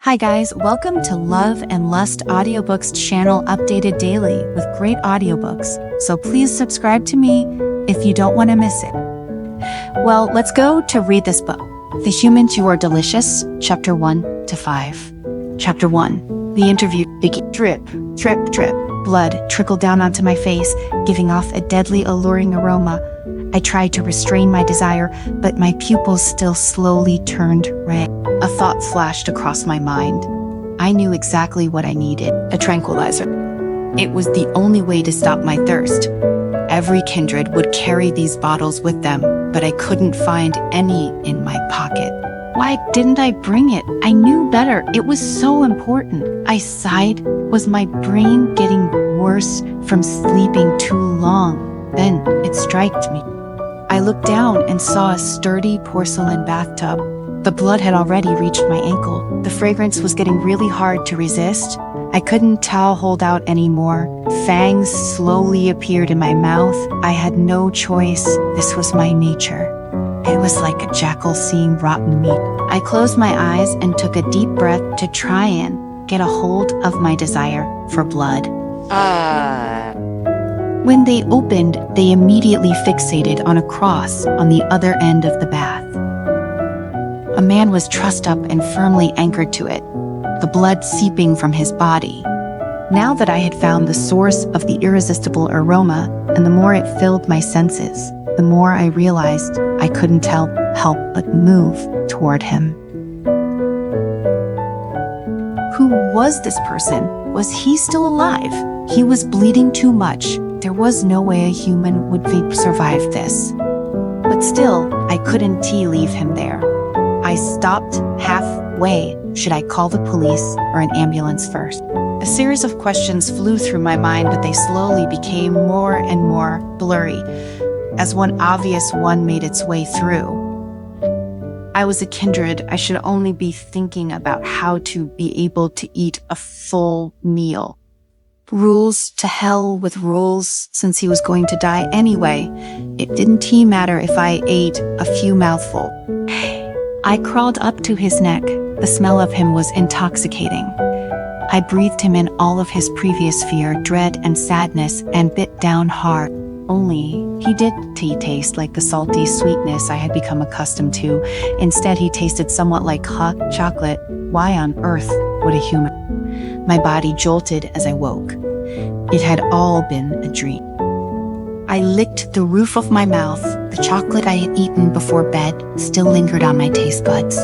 Hi guys, welcome to Love and Lust audiobooks channel, updated daily with great audiobooks. So please subscribe to me if you don't want to miss it. Well, let's go to read this book. The Humans You Are Delicious, Chapter 1 to 5. Chapter 1. The interview begins. Drip, drip, drip. Blood trickled down onto my face, giving off a deadly, alluring aroma. I tried to restrain my desire, but my pupils still slowly turned red. A thought flashed across my mind. I knew exactly what I needed, a tranquilizer. It was the only way to stop my thirst. Every kindred would carry these bottles with them, but I couldn't find any in my pocket. Why didn't I bring it? I knew better. It was so important. I sighed. Was my brain getting worse from sleeping too long? Then it struck me. I looked down and saw a sturdy porcelain bathtub. The blood had already reached my ankle. The fragrance was getting really hard to resist. I couldn't hold out anymore. Fangs slowly appeared in my mouth. I had no choice. This was my nature. It was like a jackal seeing rotten meat. I closed my eyes and took a deep breath to try and get a hold of my desire for blood. When they opened, they immediately fixated on a cross on the other end of the bath. A man was trussed up and firmly anchored to it, the blood seeping from his body. Now that I had found the source of the irresistible aroma, and the more it filled my senses, the more I realized I couldn't help but move toward him. Who was this person? Was he still alive? He was bleeding too much. There was no way a human would survive this. But still, I couldn't leave him there. I stopped halfway. Should I call the police or an ambulance first? A series of questions flew through my mind, but they slowly became more and more blurry as one obvious one made its way through. I was a kindred. I should only be thinking about how to be able to eat a full meal. Rules, to hell with rules, since he was going to die anyway. It didn't matter if I ate a few mouthfuls. I crawled up to his neck. The smell of him was intoxicating. I breathed him in all of his previous fear, dread, and sadness, and bit down hard. Only, he didn't taste like the salty sweetness I had become accustomed to. Instead, he tasted somewhat like hot chocolate. Why on earth would a human? My body jolted as I woke. It had all been a dream. I licked the roof of my mouth. The chocolate I had eaten before bed still lingered on my taste buds.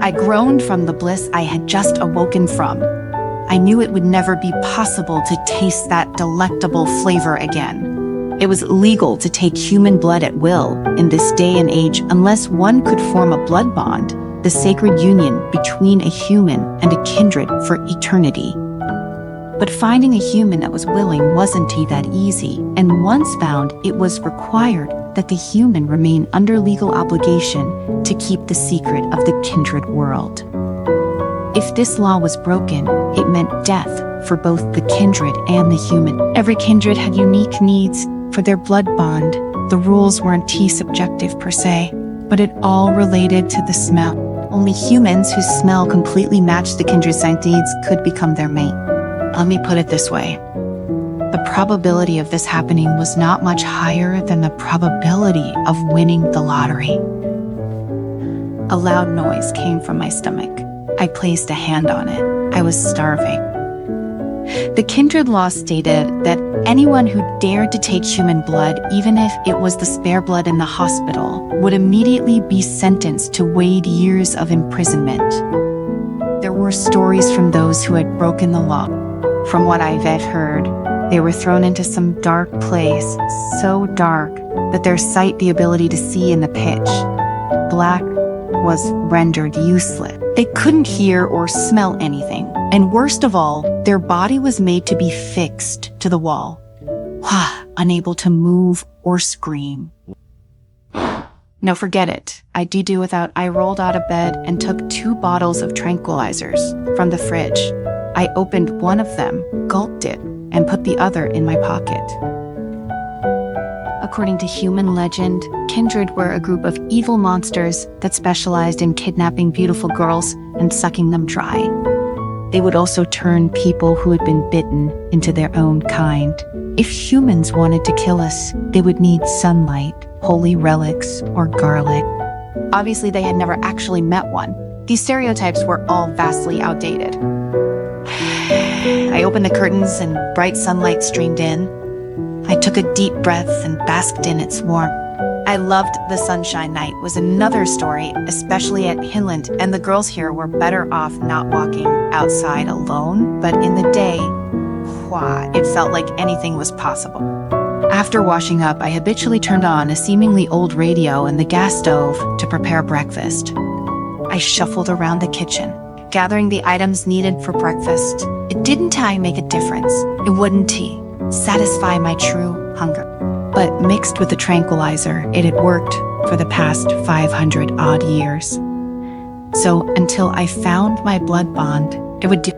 I groaned from the bliss I had just awoken from. I knew it would never be possible to taste that delectable flavor again. It was illegal to take human blood at will in this day and age unless one could form a blood bond, the sacred union between a human and a kindred for eternity. But finding a human that was willing wasn't that easy, and once found, it was required that the human remain under legal obligation to keep the secret of the kindred world. If this law was broken, it meant death for both the kindred and the human. Every kindred had unique needs for their blood bond. The rules weren't subjective per se, but it all related to the smell. Only humans whose smell completely matched the kindred's needs could become their mate. Let me put it this way. The probability of this happening was not much higher than the probability of winning the lottery. A loud noise came from my stomach. I placed a hand on it. I was starving. The kindred law stated that anyone who dared to take human blood, even if it was the spare blood in the hospital, would immediately be sentenced to wait years of imprisonment. There were stories from those who had broken the law. From what I've heard, they were thrown into some dark place, so dark that their sight, the ability to see in the pitch black, was rendered useless. They couldn't hear or smell anything, and worst of all, their body was made to be fixed to the wall, unable to move or scream. No, forget it. I do without. I rolled out of bed and took 2 bottles of tranquilizers from the fridge. I opened one of them, gulped it, and put the other in my pocket. According to human legend, kindred were a group of evil monsters that specialized in kidnapping beautiful girls and sucking them dry. They would also turn people who had been bitten into their own kind. If humans wanted to kill us, they would need sunlight, holy relics, or garlic. Obviously, they had never actually met one. These stereotypes were all vastly outdated. I opened the curtains and bright sunlight streamed in. I took a deep breath and basked in its warmth. I loved the sunshine night was another story, especially at Hinland, and the girls here were better off not walking outside alone, but in the day, it felt like anything was possible. After washing up, I habitually turned on a seemingly old radio and the gas stove to prepare breakfast. I shuffled around the kitchen, gathering the items needed for breakfast. It didn't make a difference. It wouldn't satisfy my true hunger. But mixed with the tranquilizer, it had worked for the past 500-odd years. So until I found my blood bond, it would do.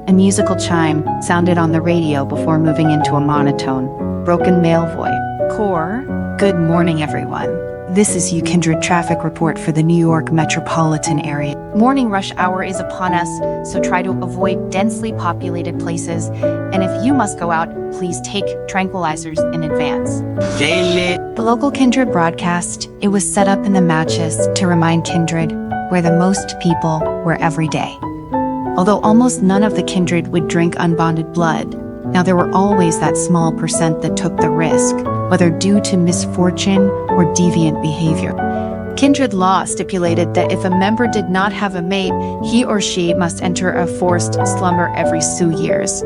A musical chime sounded on the radio before moving into a monotone, broken male voice. Core, good morning, everyone. This is your Kindred traffic report for the New York metropolitan area. Morning rush hour is upon us, so try to avoid densely populated places. And if you must go out, please take tranquilizers in advance. The local Kindred broadcast, it was set up in the matches to remind Kindred where the most people were every day. Although almost none of the Kindred would drink unbonded blood, now there were always that small percent that took the risk, whether due to misfortune or deviant behavior. Kindred law stipulated that if a member did not have a mate, he or she must enter a forced slumber every 2 years,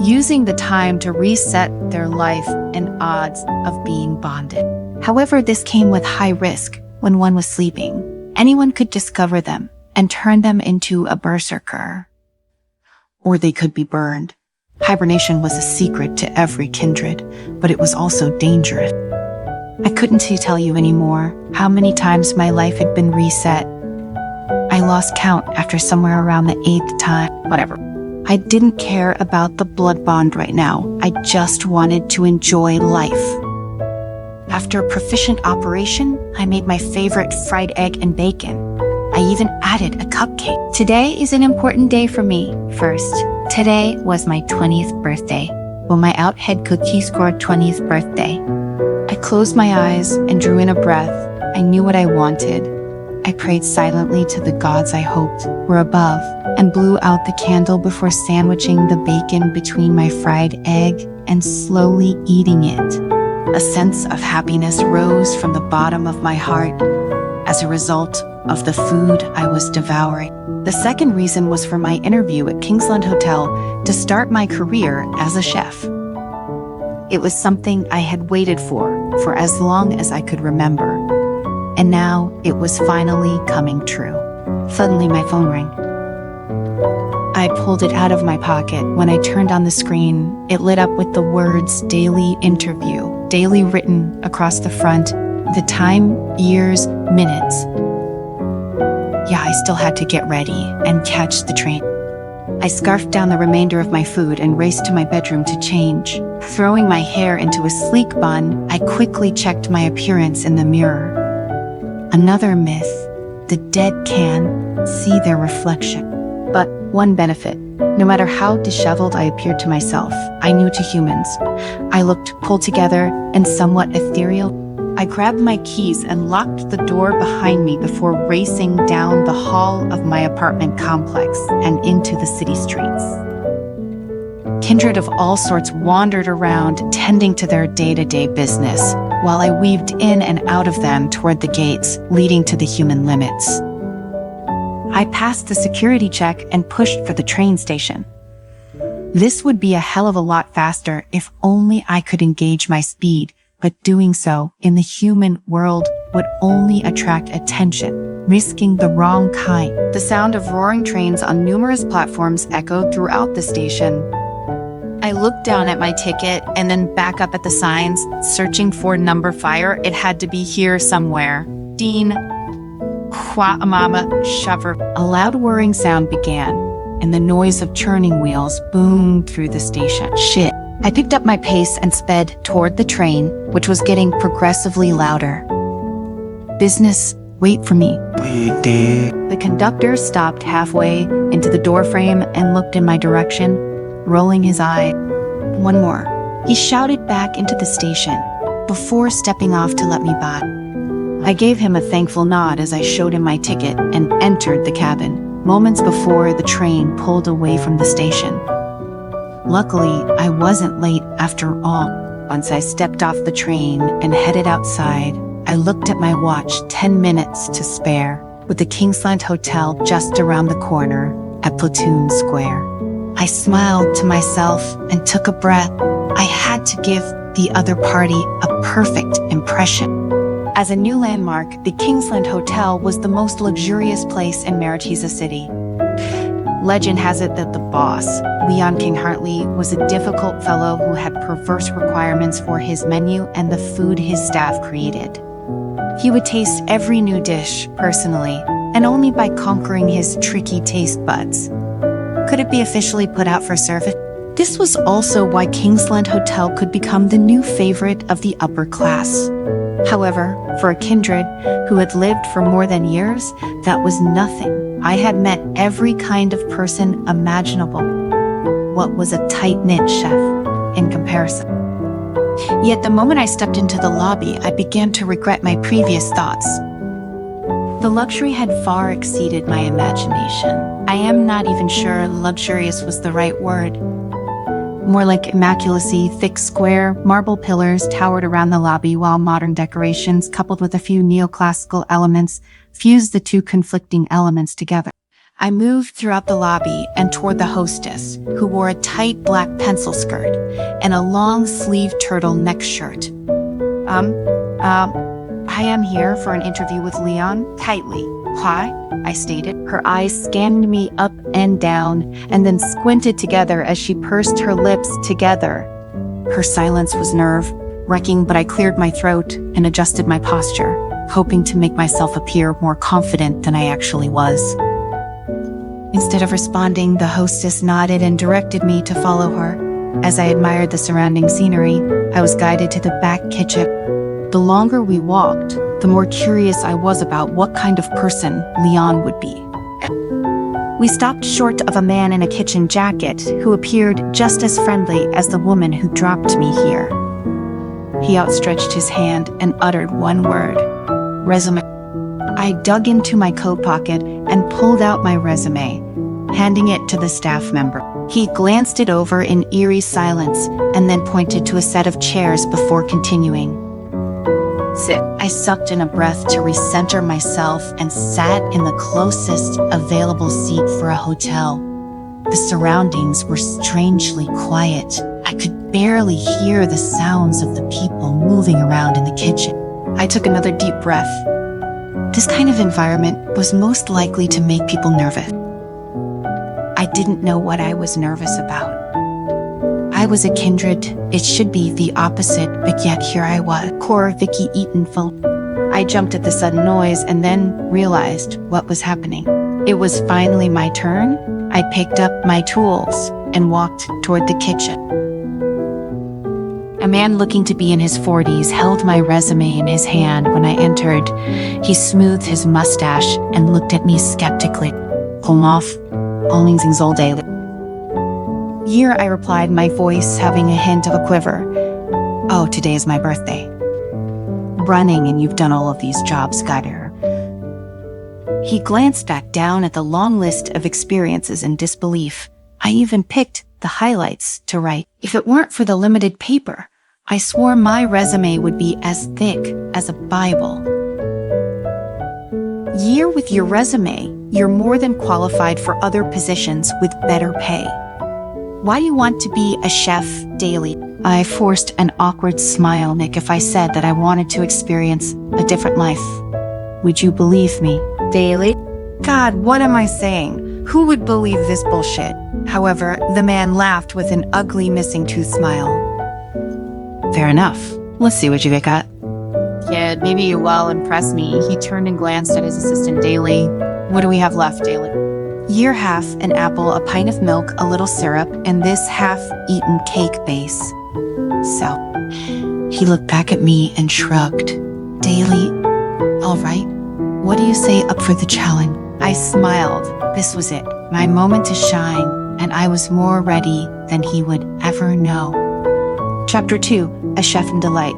using the time to reset their life and odds of being bonded. However, this came with high risk when one was sleeping. Anyone could discover them and turn them into a berserker, or they could be burned. Hibernation was a secret to every Kindred, but it was also dangerous. I couldn't tell you anymore how many times my life had been reset. I lost count after somewhere around the 8th time. Whatever. I didn't care about the blood bond right now. I just wanted to enjoy life. After a proficient operation, I made my favorite fried egg and bacon. I even added a cupcake. Today is an important day for me. First, today was my 20th birthday. When my out head cookie scored 20th birthday, I closed my eyes and drew in a breath. I knew what I wanted. I prayed silently to the gods I hoped were above and blew out the candle before sandwiching the bacon between my fried egg and slowly eating it. A sense of happiness rose from the bottom of my heart as a result of the food I was devouring. The second reason was for my interview at Kingsland Hotel to start my career as a chef. It was something I had waited for as long as I could remember. And now it was finally coming true. Suddenly my phone rang. I pulled it out of my pocket. When I turned on the screen, it lit up with the words "daily interview," daily written across the front, the time, years, minutes. Yeah, I still had to get ready and catch the train. I scarfed down the remainder of my food and raced to my bedroom to change. Throwing my hair into a sleek bun, I quickly checked my appearance in the mirror. Another myth: the dead can see their reflection. But one benefit: no matter how disheveled I appeared to myself, I knew to humans I looked pulled together and somewhat ethereal. I grabbed my keys and locked the door behind me before racing down the hall of my apartment complex and into the city streets. Kindred of all sorts wandered around, tending to their day-to-day business, while I weaved in and out of them toward the gates leading to the human limits. I passed the security check and pushed for the train station. This would be a hell of a lot faster if only I could engage my speed, but doing so in the human world would only attract attention, risking the wrong kind. The sound of roaring trains on numerous platforms echoed throughout the station. I looked down at my ticket and then back up at the signs, searching for number fire. It had to be here somewhere. Dean, Mama, Shover. A loud whirring sound began, and the noise of churning wheels boomed through the station. Shit. I picked up my pace and sped toward the train, which was getting progressively louder. Business wait for me. The conductor stopped halfway into the doorframe and looked in my direction, rolling his eye. One more. He shouted back into the station before stepping off to let me by. I gave him a thankful nod as I showed him my ticket and entered the cabin, moments before the train pulled away from the station. Luckily, I wasn't late after all. Once I stepped off the train and headed outside, I looked at my watch, 10 minutes to spare, with the Kingsland Hotel just around the corner at Platoon Square. I smiled to myself and took a breath. I had to give the other party a perfect impression. As a new landmark, the Kingsland Hotel was the most luxurious place in Maritiza City. Legend has it that the boss, Leon King Hartley, was a difficult fellow who had perverse requirements for his menu and the food his staff created. He would taste every new dish personally, and only by conquering his tricky taste buds could it be officially put out for service. This was also why Kingsland Hotel could become the new favorite of the upper class. However, for a kindred who had lived for more than years, that was nothing. I had met every kind of person imaginable. What was a tight-knit chef in comparison? Yet the moment I stepped into the lobby, I began to regret my previous thoughts. The luxury had far exceeded my imagination. I am not even sure luxurious was the right word. More like immaculacy, thick square, marble pillars towered around the lobby, while modern decorations, coupled with a few neoclassical elements, fused the two conflicting elements together. I moved throughout the lobby and toward the hostess, who wore a tight black pencil skirt and a long-sleeved turtleneck shirt. I am here for an interview with Leon. Tightly. Why? I stated. Her eyes scanned me up and down, and then squinted together as she pursed her lips together. Her silence was nerve-wracking, but I cleared my throat and adjusted my posture, hoping to make myself appear more confident than I actually was. Instead of responding, the hostess nodded and directed me to follow her. As I admired the surrounding scenery, I was guided to the back kitchen. The longer we walked, the more curious I was about what kind of person Leon would be. We stopped short of a man in a kitchen jacket who appeared just as friendly as the woman who dropped me here. He outstretched his hand and uttered one word: resume. I dug into my coat pocket and pulled out my resume, handing it to the staff member. He glanced it over in eerie silence and then pointed to a set of chairs before continuing. Sit. I sucked in a breath to recenter myself and sat in the closest available seat for a hotel. The surroundings were strangely quiet. I could barely hear the sounds of the people moving around in the kitchen. I took another deep breath. This kind of environment was most likely to make people nervous. I didn't know what I was nervous about. I was a kindred. It should be the opposite, but yet here I was, core Vicky Eaton full. I jumped at the sudden noise and then realized what was happening. It was finally my turn. I picked up my tools and walked toward the kitchen. A man looking to be in his 40s held my resume in his hand when I entered. He smoothed his mustache and looked at me skeptically. Home off, only all day. Year, I replied, my voice having a hint of a quiver. Oh, today is my birthday. Running, and you've done all of these jobs, got her. He glanced back down at the long list of experiences in disbelief. I even picked the highlights to write. If it weren't for the limited paper, I swore my resume would be as thick as a Bible. Year, with your resume, you're more than qualified for other positions with better pay. Why do you want to be a chef daily? I forced an awkward smile, Nick, if I said that I wanted to experience a different life. Would you believe me? Daily? God, what am I saying? Who would believe this bullshit? However, the man laughed with an ugly missing tooth smile. Fair enough. Let's see what you got. Kid, maybe you will impress me. He turned and glanced at his assistant Daly. What do we have left, Daly? Year, half an apple, a pint of milk, a little syrup, and this half-eaten cake base. So, he looked back at me and shrugged. Daly, all right. what do you say, up for the challenge? I smiled. This was it, my moment to shine, and I was more ready than he would ever know. Chapter 2, A Chef in Delight.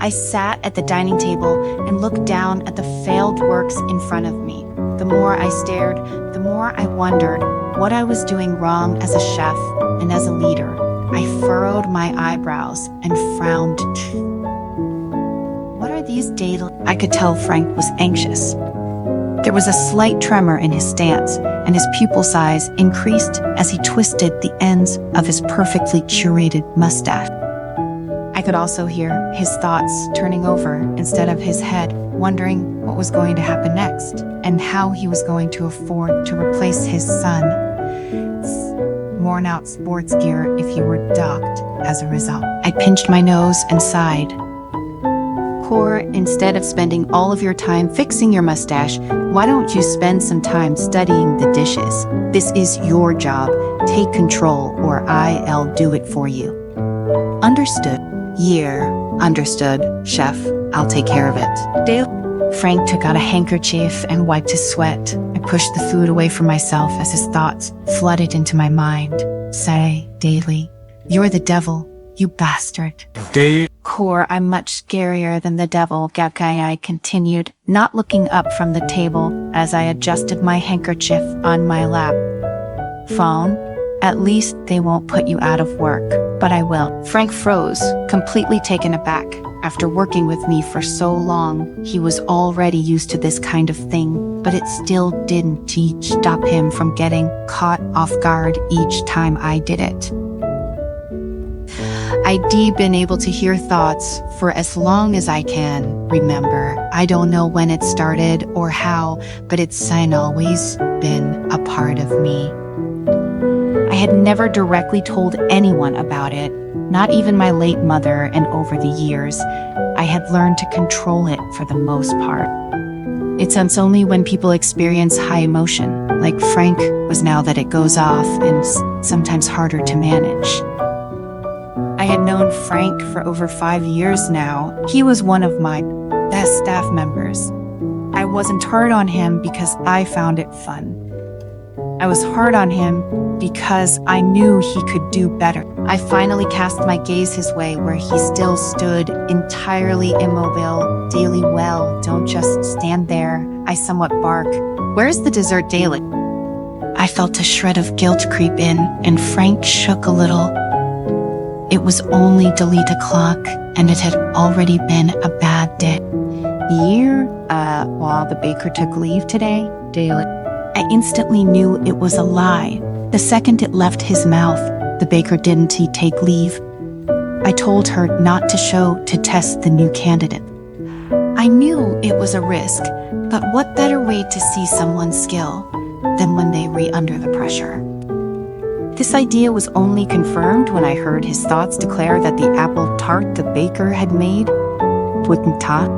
I sat at the dining table and looked down at the failed works in front of me. The more I stared, the more I wondered what I was doing wrong as a chef and as a leader. I furrowed my eyebrows and frowned. What are these daily? I could tell Frank was anxious. There was a slight tremor in his stance, and his pupil size increased as he twisted the ends of his perfectly curated mustache. I could also hear his thoughts turning over instead of his head, wondering what was going to happen next, and how he was going to afford to replace his son's worn-out sports gear if he were docked as a result. I pinched my nose and sighed. Core, instead of spending all of your time fixing your mustache, why don't you spend some time studying the dishes? This is your job. Take control, or I'll do it for you. Understood. Understood, chef. I'll take care of it. Dale. Frank took out a handkerchief and wiped his sweat. I pushed the food away from myself as his thoughts flooded into my mind. Say, Daly, you're the devil, you bastard. Core, I'm much scarier than the devil, I continued, not looking up from the table as I adjusted my handkerchief on my lap. Phone? At least they won't put you out of work, but I will. Frank froze, completely taken aback. After working with me for so long, he was already used to this kind of thing, but it still didn't stop him from getting caught off guard each time I did it. I'd been able to hear thoughts for as long as I can remember. I don't know when it started or how, but it's always been a part of me. I had never directly told anyone about it, not even my late mother, and over the years, I had learned to control it for the most part. It's only when people experience high emotion, like Frank was now, that it goes off and sometimes harder to manage. I had known Frank for over 5 years now. He was one of my best staff members. I wasn't hard on him because I found it fun. I was hard on him because I knew he could do better. I finally cast my gaze his way, where he still stood entirely immobile. Daly, well, don't just stand there, I somewhat barked. Where's the dessert, Daly? I felt a shred of guilt creep in, and Frank shook a little. It was only delete o'clock, and it had already been a bad day. While the baker took leave today, Daly. I instantly knew it was a lie. The second it left his mouth, the baker didn't take leave. I told her not to show to test the new candidate. I knew it was a risk, but what better way to see someone's skill than when they were under the pressure? This idea was only confirmed when I heard his thoughts declare that the apple tart the baker had made wouldn't top.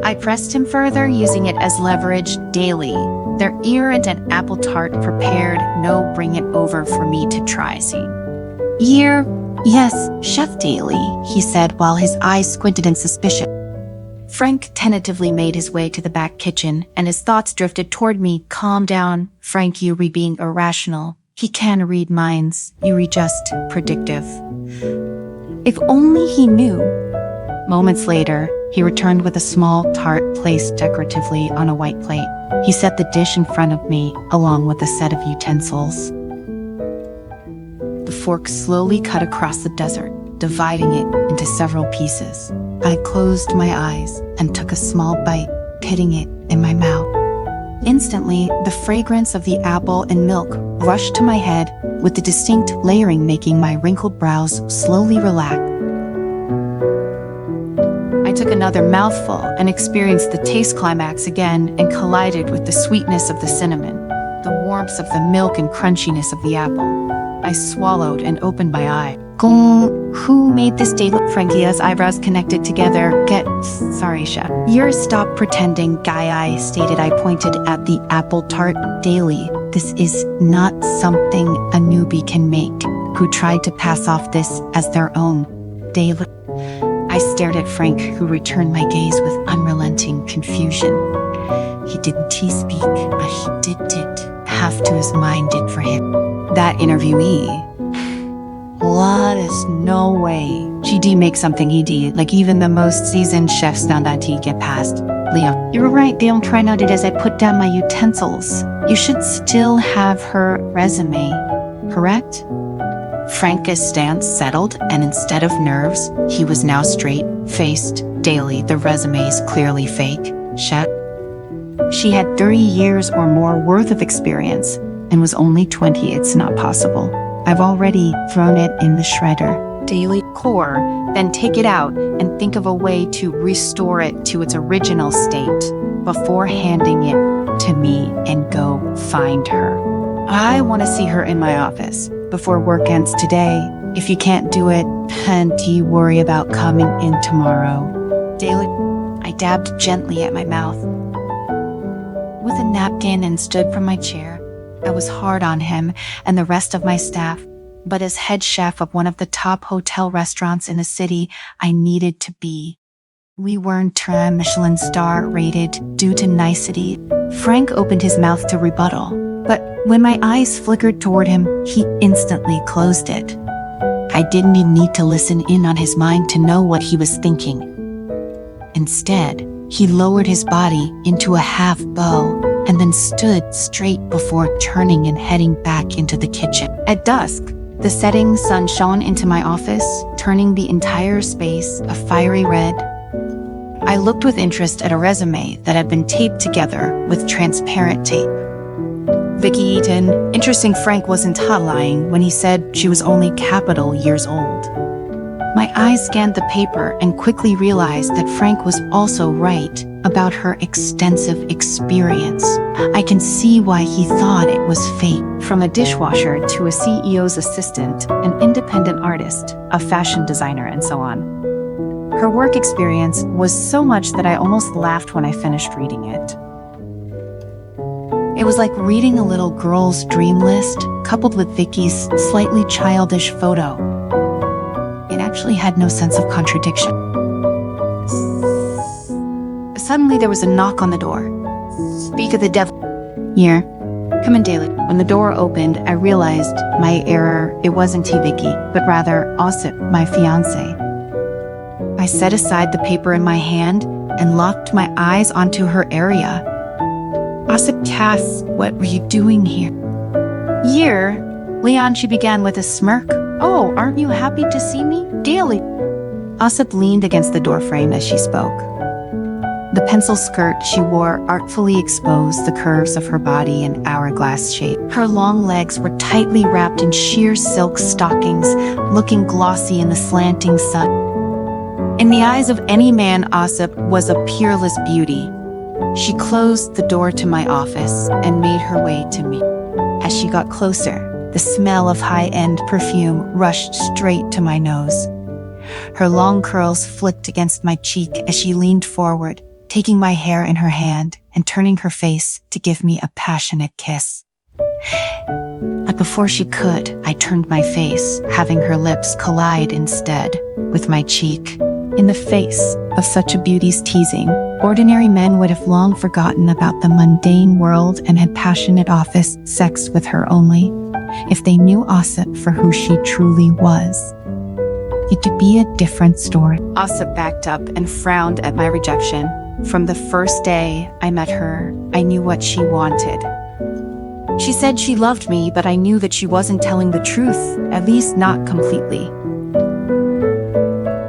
I pressed him further, using it as leverage. Daily. Their ear and an apple tart prepared. No, bring it over for me to try, see. Yes, Chef Daly, he said while his eyes squinted in suspicion. Frank tentatively made his way to the back kitchen, and his thoughts drifted toward me. Calm down, Frank, you re being irrational. He can read minds. You re just predictive. If only he knew. Moments later, he returned with a small tart placed decoratively on a white plate. He set the dish in front of me, along with a set of utensils. The fork slowly cut across the dessert, dividing it into several pieces. I closed my eyes and took a small bite, pitting it in my mouth. Instantly, the fragrance of the apple and milk rushed to my head, with the distinct layering making my wrinkled brows slowly relax. I took another mouthful and experienced the taste climax again, and collided with the sweetness of the cinnamon, the warmth of the milk and crunchiness of the apple. I swallowed and opened my eye. Who made this day? Frankie's eyebrows connected together. Sorry, chef. Stop pretending, guy, I stated. I pointed at the apple tart. Daily, this is not something a newbie can make, who tried to pass off this as their own. Daily. I stared at Frank, who returned my gaze with unrelenting confusion. He didn't speak, but he did have to his mind did for him. That interviewee. What is no way. GD make something ED, like even the most seasoned chefs down that he get past. Leo, you're right, they don't try not it as I put down my utensils. You should still have her resume, correct? Frank's stance settled, and instead of nerves, he was now straight-faced. Daily, the resume is clearly fake. Chef. She had 30 years or more worth of experience and was only 20. It's not possible. I've already thrown it in the shredder. Daily core, then take it out and think of a way to restore it to its original state before handing it to me and go find her. I want to see her in my office before work ends today. If you can't do it, then do you worry about coming in tomorrow? Daily, I dabbed gently at my mouth with a napkin and stood from my chair. I was hard on him and the rest of my staff, but as head chef of one of the top hotel restaurants in the city, I needed to be. We weren't Michelin star rated due to nicety. Frank opened his mouth to rebuttal, but when my eyes flickered toward him, he instantly closed it. I didn't even need to listen in on his mind to know what he was thinking. Instead, he lowered his body into a half bow and then stood straight before turning and heading back into the kitchen. At dusk, the setting sun shone into my office, turning the entire space a fiery red. I looked with interest at a resume that had been taped together with transparent tape. Vicky Eaton. Interesting, Frank wasn't lying when he said she was only capital years old. My eyes scanned the paper and quickly realized that Frank was also right about her extensive experience. I can see why he thought it was fake. From a dishwasher to a CEO's assistant, an independent artist, a fashion designer, and so on. Her work experience was so much that I almost laughed when I finished reading it. It was like reading a little girl's dream list, coupled with Vicky's slightly childish photo. It actually had no sense of contradiction. Suddenly there was a knock on the door. Speak of the devil. Here. Come in, Daily. When the door opened, I realized my error. It wasn't Vicky, but rather Osip, my fiancé. I set aside the paper in my hand and locked my eyes onto her area. Osip, Cass, what were you doing here? Here? Leon, she began with a smirk. Oh, aren't you happy to see me? Daily. Osip leaned against the doorframe as she spoke. The pencil skirt she wore artfully exposed the curves of her body in hourglass shape. Her long legs were tightly wrapped in sheer silk stockings, looking glossy in the slanting sun. In the eyes of any man, Osip was a peerless beauty. She closed the door to my office and made her way to me. As she got closer, the smell of high-end perfume rushed straight to my nose. Her long curls flicked against my cheek as she leaned forward, taking my hair in her hand and turning her face to give me a passionate kiss. But before she could, I turned my face, having her lips collide instead with my cheek. In the face of such a beauty's teasing, ordinary men would have long forgotten about the mundane world and had passionate office sex with her only. If they knew Osip for who she truly was, it would be a different story. Osip backed up and frowned at my rejection. From the first day I met her, I knew what she wanted. She said she loved me, but I knew that she wasn't telling the truth, at least not completely.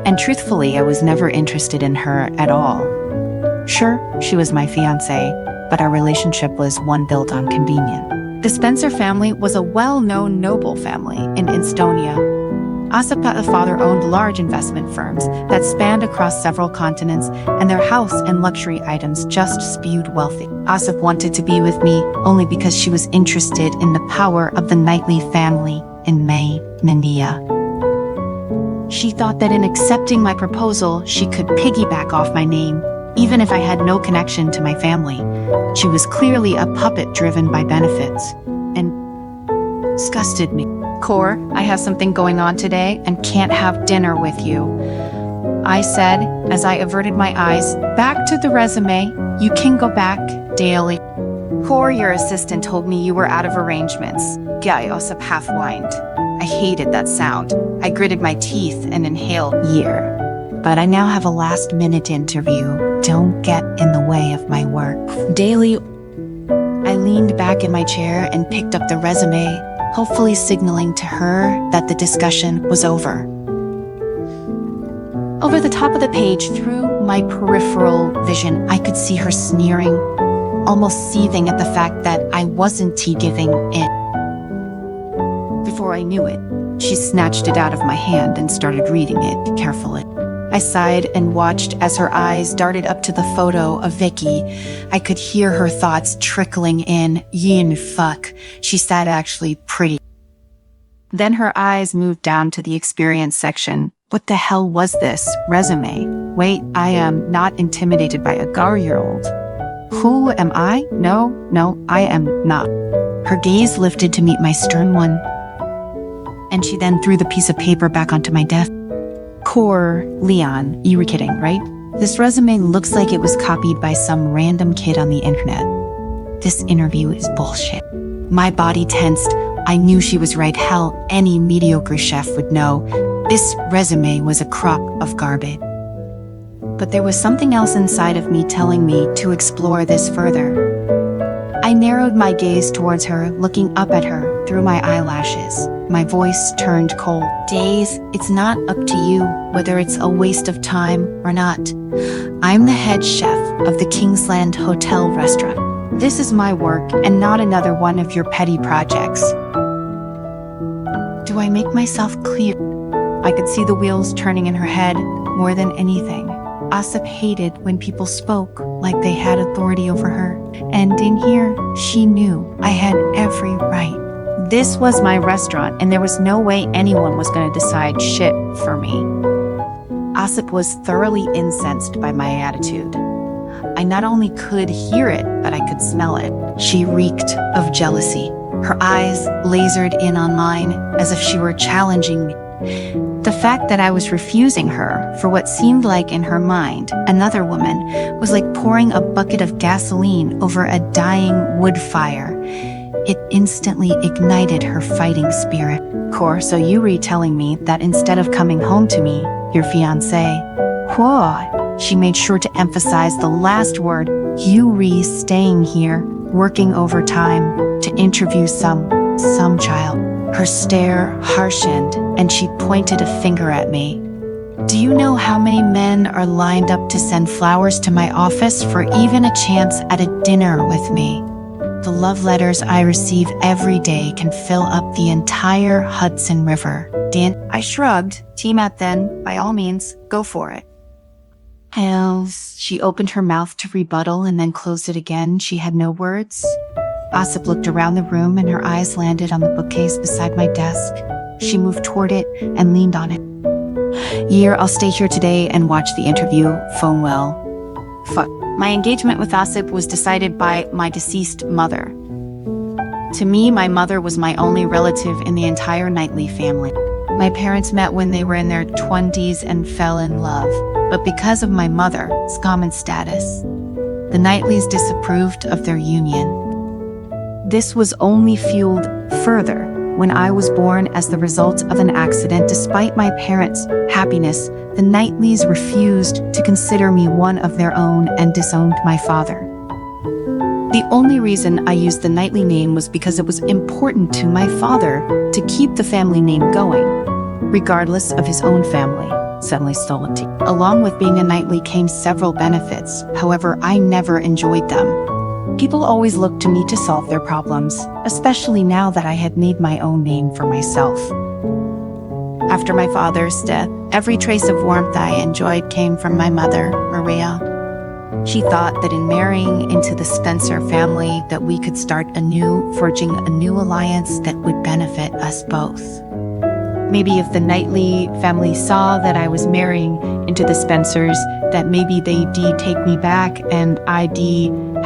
And truthfully, I was never interested in her at all. Sure, she was my fiancé, but our relationship was one built on convenience. The Spencer family was a well-known noble family in Estonia. Osip's father owned large investment firms that spanned across several continents, and their house and luxury items just spewed wealthy. Osip wanted to be with me only because she was interested in the power of the knightly family in Mania. She thought that in accepting my proposal, she could piggyback off my name, even if I had no connection to my family. She was clearly a puppet driven by benefits, and disgusted me. Core, I have something going on today and can't have dinner with you. I said as I averted my eyes. Back to the resume. You can go back daily. Core, your assistant told me you were out of arrangements. Guy Osip half whined. I hated that sound. I gritted my teeth and inhaled year. But I now have a last-minute interview. Don't get in the way of my work. Daily. I leaned back in my chair and picked up the resume, hopefully signaling to her that the discussion was over. Over the top of the page, through my peripheral vision, I could see her sneering, almost seething at the fact that I wasn't giving in. Before I knew it, she snatched it out of my hand and started reading it carefully. I sighed and watched as her eyes darted up to the photo of Vicky. I could hear her thoughts trickling in. Yin fuck, she said, actually pretty. Then her eyes moved down to the experience section. What the hell was this? Resume. Wait, I am not intimidated by a girl-year-old. Who am I? No, I am not. Her gaze lifted to meet my stern one, and she then threw the piece of paper back onto my desk. Core, Leon, you were kidding, right? This resume looks like it was copied by some random kid on the internet. This interview is bullshit. My body tensed. I knew she was right. Hell, any mediocre chef would know. This resume was a crock of garbage. But there was something else inside of me telling me to explore this further. I narrowed my gaze towards her, looking up at her through my eyelashes. My voice turned cold. Days, it's not up to you whether it's a waste of time or not. I'm the head chef of the Kingsland Hotel restaurant. This is my work and not another one of your petty projects. Do I make myself clear? I could see the wheels turning in her head more than anything. Osip hated when people spoke like they had authority over her. And in here, she knew I had every right. This was my restaurant, and there was no way anyone was going to decide shit for me. Osip was thoroughly incensed by my attitude. I not only could hear it, but I could smell it. She reeked of jealousy. Her eyes lasered in on mine as if she were challenging me. The fact that I was refusing her for what seemed like, in her mind, another woman, was like pouring a bucket of gasoline over a dying wood fire. It instantly ignited her fighting spirit. Core, so you retelling me that instead of coming home to me, your fiancé, whoa, she made sure to emphasize the last word, you staying here, working overtime to interview some child. Her stare harshened, and she pointed a finger at me. Do you know how many men are lined up to send flowers to my office for even a chance at a dinner with me? The love letters I receive every day can fill up the entire Hudson River. Dan, I shrugged. Team at then, by all means, go for it. She opened her mouth to rebuttal and then closed it again. She had no words. Osip looked around the room and her eyes landed on the bookcase beside my desk. She moved toward it and leaned on it. I'll stay here today and watch the interview. Phone well. Fuck. My engagement with Osip was decided by my deceased mother. To me, my mother was my only relative in the entire Knightley family. My parents met when they were in their 20s and fell in love. But because of my mother's common status, the Knightleys disapproved of their union. This was only fueled further when I was born as the result of an accident. Despite my parents' happiness, the Knightleys refused to consider me one of their own and disowned my father. The only reason I used the Knightley name was because it was important to my father to keep the family name going, regardless of his own family. Suddenly stolidity. Along with being a Knightley came several benefits. However, I never enjoyed them. People always looked to me to solve their problems, especially now that I had made my own name for myself. After my father's death, every trace of warmth I enjoyed came from my mother, Maria. She thought that in marrying into the Spencer family that we could start anew, forging a new alliance that would benefit us both. Maybe if the Knightley family saw that I was marrying into the Spencers, that maybe they'd take me back and I'd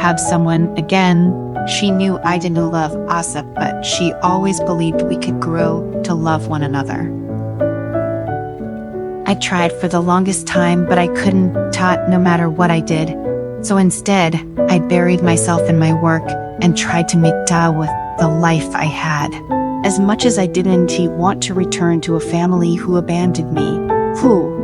have someone again. She knew I didn't love Osip, but she always believed we could grow to love one another. I tried for the longest time, but I couldn't tot no matter what I did. So instead, I buried myself in my work and tried to make do with the life I had. As much as I didn't want to return to a family who abandoned me,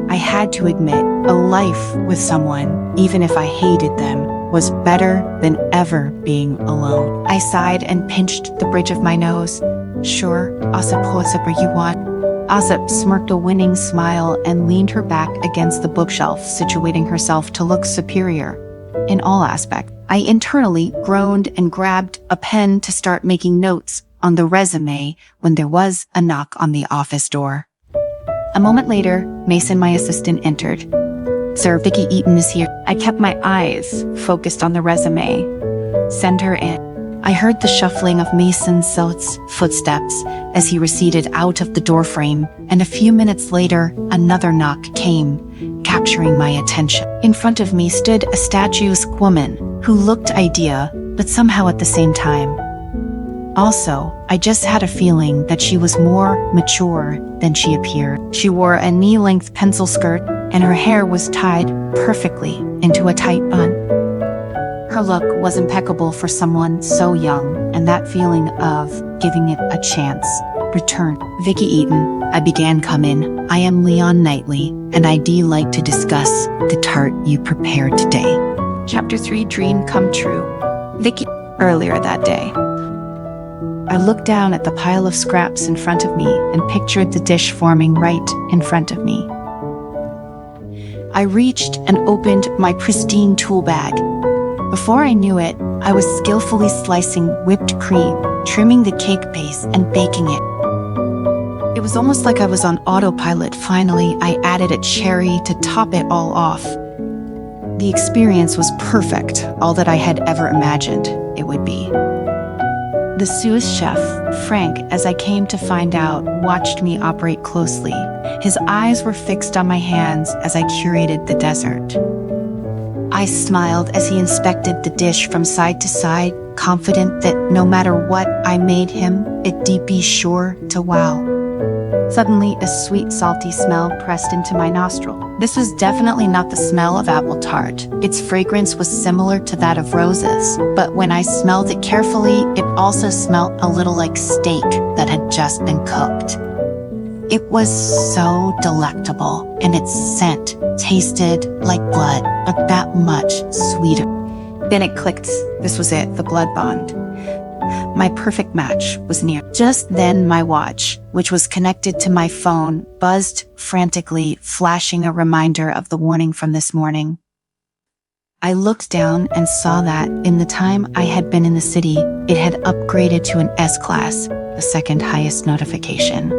I had to admit, a life with someone, even if I hated them, was better than ever being alone. I sighed and pinched the bridge of my nose. Sure, Asip, whatever you want. Asip smirked a winning smile and leaned her back against the bookshelf, situating herself to look superior in all aspects. I internally groaned and grabbed a pen to start making notes on the resume when there was a knock on the office door. A moment later, Mason, my assistant, entered. Sir, Vicky Eaton is here. I kept my eyes focused on the resume. Send her in. I heard the shuffling of Mason's footsteps as he receded out of the doorframe, and a few minutes later, another knock came, capturing my attention. In front of me stood a statuesque woman who looked ideal, but somehow at the same time. Also, I just had a feeling that she was more mature than she appeared. She wore a knee-length pencil skirt, and her hair was tied perfectly into a tight bun. Her look was impeccable for someone so young, and that feeling of giving it a chance returned. Vicky Eaton, I began. Come in. I am Leon Knightley, and I'd like to discuss the tart you prepared today. Chapter 3, Dream Come True. Vicky, earlier that day. I looked down at the pile of scraps in front of me and pictured the dish forming right in front of me. I reached and opened my pristine tool bag. Before I knew it, I was skillfully slicing whipped cream, trimming the cake base, and baking it. It was almost like I was on autopilot. Finally, I added a cherry to top it all off. The experience was perfect, all that I had ever imagined it would be. The sous chef, Frank, as I came to find out, watched me operate closely. His eyes were fixed on my hands as I curated the dessert. I smiled as he inspected the dish from side to side, confident that no matter what I made him, it'd be sure to wow. Suddenly, a sweet, salty smell pressed into my nostril. This was definitely not the smell of apple tart. Its fragrance was similar to that of roses, but when I smelled it carefully, it also smelled a little like steak that had just been cooked. It was so delectable, and its scent tasted like blood, but that much sweeter. Then it clicked. This was it, the blood bond. My perfect match was near. Just then, my watch, which was connected to my phone, buzzed frantically, flashing a reminder of the warning from this morning. I looked down and saw that, in the time I had been in the city, it had upgraded to an S-class, the second highest notification.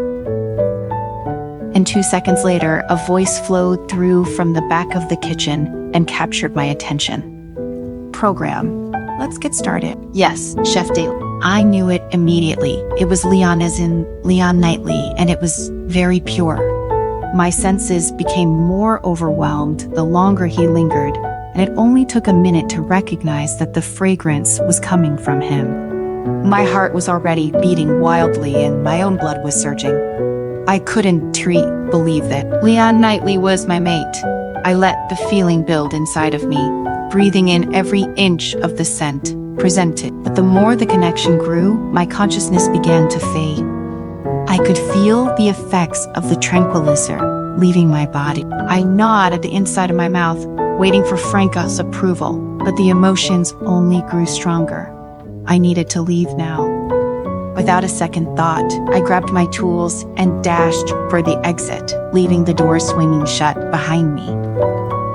And 2 seconds later, a voice flowed through from the back of the kitchen and captured my attention. Program. Let's get started. Yes, Chef Daly. I knew it immediately. It was Leon, as in Leon Knightley, and it was very pure. My senses became more overwhelmed the longer he lingered, and it only took a minute to recognize that the fragrance was coming from him. My heart was already beating wildly, and my own blood was surging. I couldn't believe that Leon Knightley was my mate. I let the feeling build inside of me, breathing in every inch of the scent presented. But the more the connection grew, my consciousness began to fade. I could feel the effects of the tranquilizer leaving my body. I gnawed at the inside of my mouth, waiting for Franca's approval, but the emotions only grew stronger. I needed to leave now. Without a second thought, I grabbed my tools and dashed for the exit, leaving the door swinging shut behind me.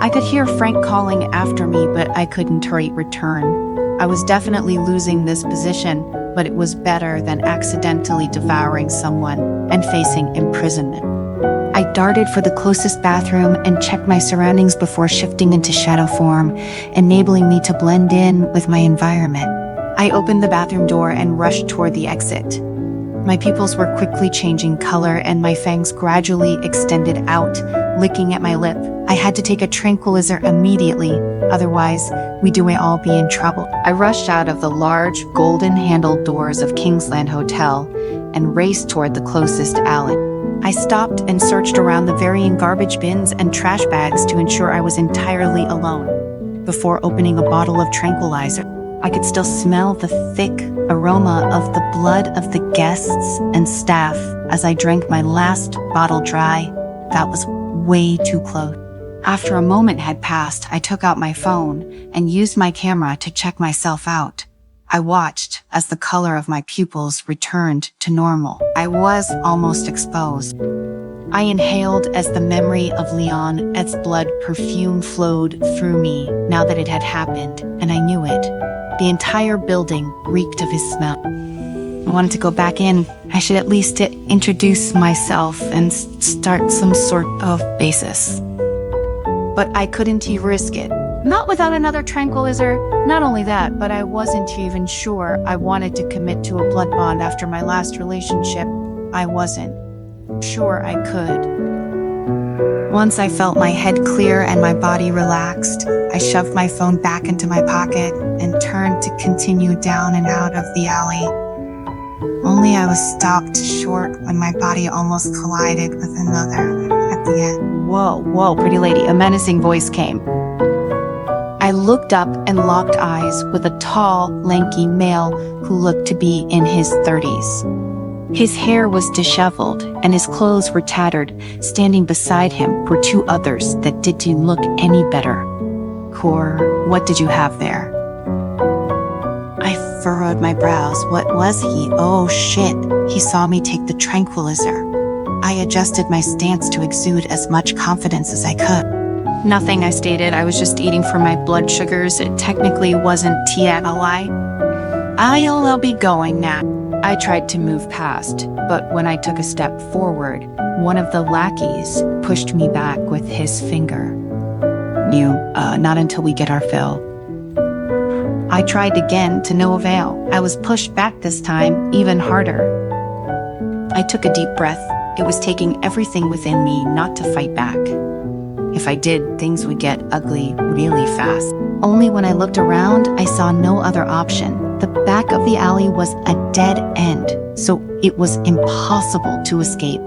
I could hear Frank calling after me, but I couldn't return. I was definitely losing this position, but it was better than accidentally devouring someone and facing imprisonment. I darted for the closest bathroom and checked my surroundings before shifting into shadow form, enabling me to blend in with my environment. I opened the bathroom door and rushed toward the exit. My pupils were quickly changing color and my fangs gradually extended out, licking at my lip. I had to take a tranquilizer immediately, otherwise we'd all be in trouble. I rushed out of the large, golden-handled doors of Kingsland Hotel and raced toward the closest alley. I stopped and searched around the varying garbage bins and trash bags to ensure I was entirely alone. Before opening a bottle of tranquilizer, I could still smell the thick aroma of the blood of the guests and staff as I drank my last bottle dry. That was way too close. After a moment had passed, I took out my phone and used my camera to check myself out. I watched as the color of my pupils returned to normal. I was almost exposed. I inhaled as the memory of Leon's blood perfume flowed through me now that it had happened, and I knew it. The entire building reeked of his smell. I wanted to go back in. I should at least introduce myself and start some sort of basis. But I couldn't risk it. Not without another tranquilizer. Not only that, but I wasn't even sure I wanted to commit to a blood bond after my last relationship. I wasn't sure I could. Once I felt my head clear and my body relaxed, I shoved my phone back into my pocket and turned to continue down and out of the alley. Only I was stopped short when my body almost collided with another at the end. Whoa, pretty lady, a menacing voice came. I looked up and locked eyes with a tall, lanky male who looked to be in his 30s. His hair was disheveled and his clothes were tattered. Standing beside him were two others that didn't look any better. Core, what did you have there? I furrowed my brows. What was he? Oh shit, he saw me take the tranquilizer. I adjusted my stance to exude as much confidence as I could. Nothing, I stated. I was just eating for my blood sugars. It technically wasn't TLI. I'll be going now. I tried to move past, but when I took a step forward, one of the lackeys pushed me back with his finger. Not until we get our fill. I tried again to no avail. I was pushed back this time, even harder. I took a deep breath. It was taking everything within me not to fight back. If I did, things would get ugly really fast. Only when I looked around, I saw no other option. The back of the alley was a dead end, so it was impossible to escape.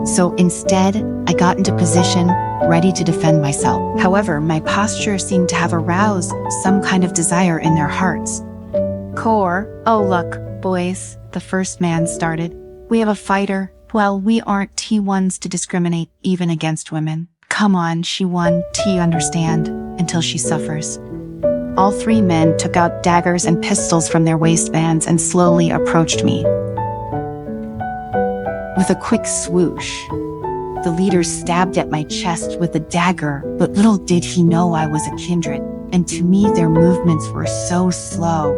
So instead, I got into position, ready to defend myself. However, my posture seemed to have aroused some kind of desire in their hearts. Core, oh look, boys, the first man started. We have a fighter. Well, we aren't T1s to discriminate even against women. Come on, she won, understand, until she suffers. All three men took out daggers and pistols from their waistbands and slowly approached me. With a quick swoosh, the leader stabbed at my chest with a dagger, but little did he know I was a kindred, and to me their movements were so slow.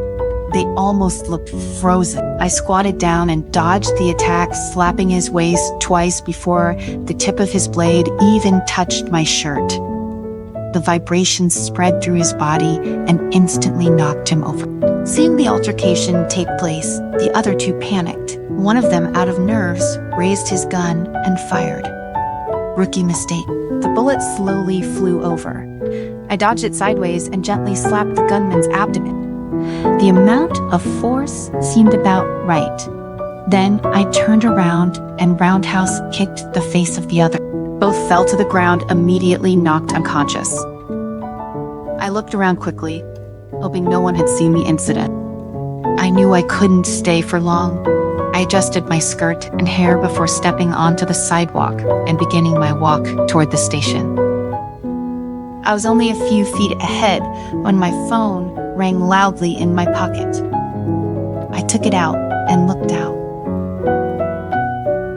They almost looked frozen. I squatted down and dodged the attack, slapping his waist twice before the tip of his blade even touched my shirt. The vibrations spread through his body and instantly knocked him over. Seeing the altercation take place, the other two panicked. One of them, out of nerves, raised his gun and fired. Rookie mistake. The bullet slowly flew over. I dodged it sideways and gently slapped the gunman's abdomen. The amount of force seemed about right. Then I turned around and roundhouse kicked the face of the other. Both fell to the ground, immediately knocked unconscious. I looked around quickly, hoping no one had seen the incident. I knew I couldn't stay for long. I adjusted my skirt and hair before stepping onto the sidewalk and beginning my walk toward the station. I was only a few feet ahead when my phone rang loudly in my pocket. I took it out and looked down.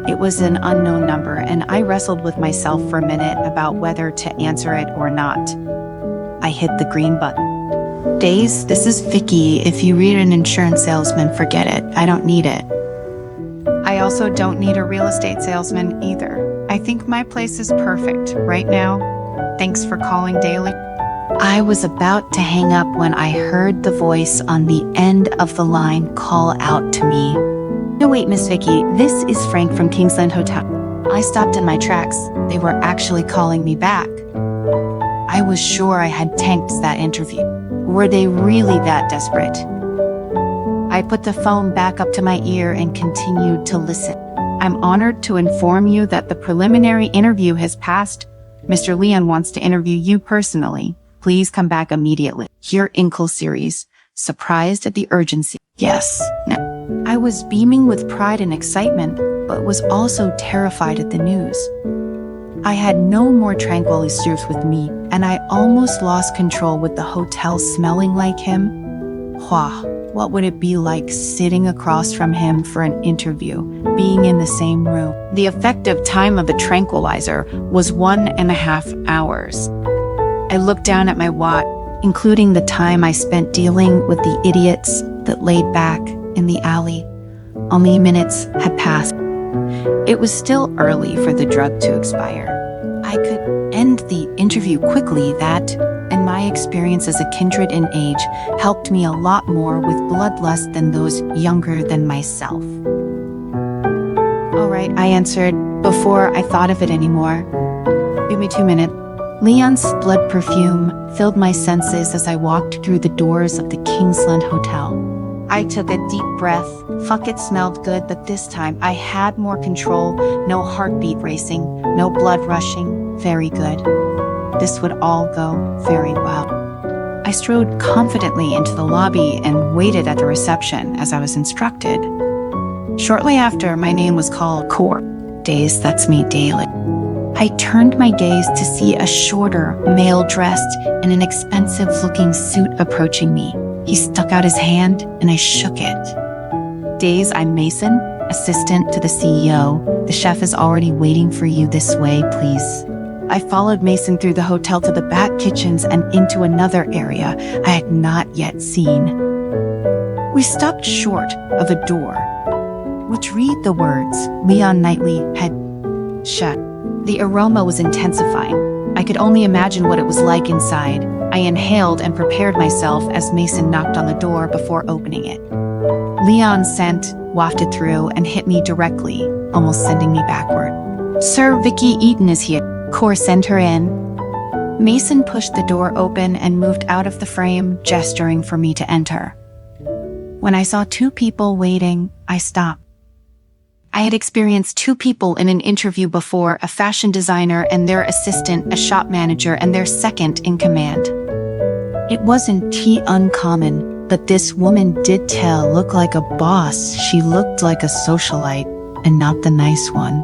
It was an unknown number, and I wrestled with myself for a minute about whether to answer it or not. I hit the green button. Days, this is Vicky. If you read an insurance salesman, forget it. I don't need it. I also don't need a real estate salesman either. I think my place is perfect right now. Thanks for calling daily. I was about to hang up when I heard the voice on the end of the line call out to me. No, wait, Miss Vicky, this is Frank from Kingsland Hotel. I stopped in my tracks. They were actually calling me back. I was sure I had tanked that interview. Were they really that desperate? I put the phone back up to my ear and continued to listen. I'm honored to inform you that the preliminary interview has passed. Mr. Leon wants to interview you personally. Please come back immediately. Your Inkle series. Surprised at the urgency. Yes. No. I was beaming with pride and excitement, but was also terrified at the news. I had no more tranquilizers with me, and I almost lost control with the hotel smelling like him. Wah, what would it be like sitting across from him for an interview, being in the same room? The effective time of the tranquilizer was 1.5 hours. I looked down at my watch, including the time I spent dealing with the idiots that laid back in the alley. Only minutes had passed. It was still early for the drug to expire. I could end the interview quickly. That, and my experience as a kindred in age, helped me a lot more with bloodlust than those younger than myself. All right, I answered, before I thought of it anymore. Give me 2 minutes. Leon's blood perfume filled my senses as I walked through the doors of the Kingsland Hotel. I took a deep breath. Fuck, it smelled good, but this time I had more control. No heartbeat racing, no blood rushing. Very good. This would all go very well. I strode confidently into the lobby and waited at the reception as I was instructed. Shortly after, my name was called Core. Days, that's me daily. I turned my gaze to see a shorter male dressed in an expensive-looking suit approaching me. He stuck out his hand, and I shook it. Days, I'm Mason, assistant to the CEO. The chef is already waiting for you this way, please. I followed Mason through the hotel to the back kitchens and into another area I had not yet seen. We stopped short of a door, which read the words Leon Knightley had shut. The aroma was intensifying. I could only imagine what it was like inside. I inhaled and prepared myself as Mason knocked on the door before opening it. Leon's scent wafted through and hit me directly, almost sending me backward. Sir, Vicky Eaton is here. Core, send her in. Mason pushed the door open and moved out of the frame, gesturing for me to enter. When I saw 2 people waiting, I stopped. I had experienced 2 people in an interview before, a fashion designer and their assistant, a shop manager and their second in command. It wasn't too uncommon, but this woman did look like a boss. She looked like a socialite, and not the nice one.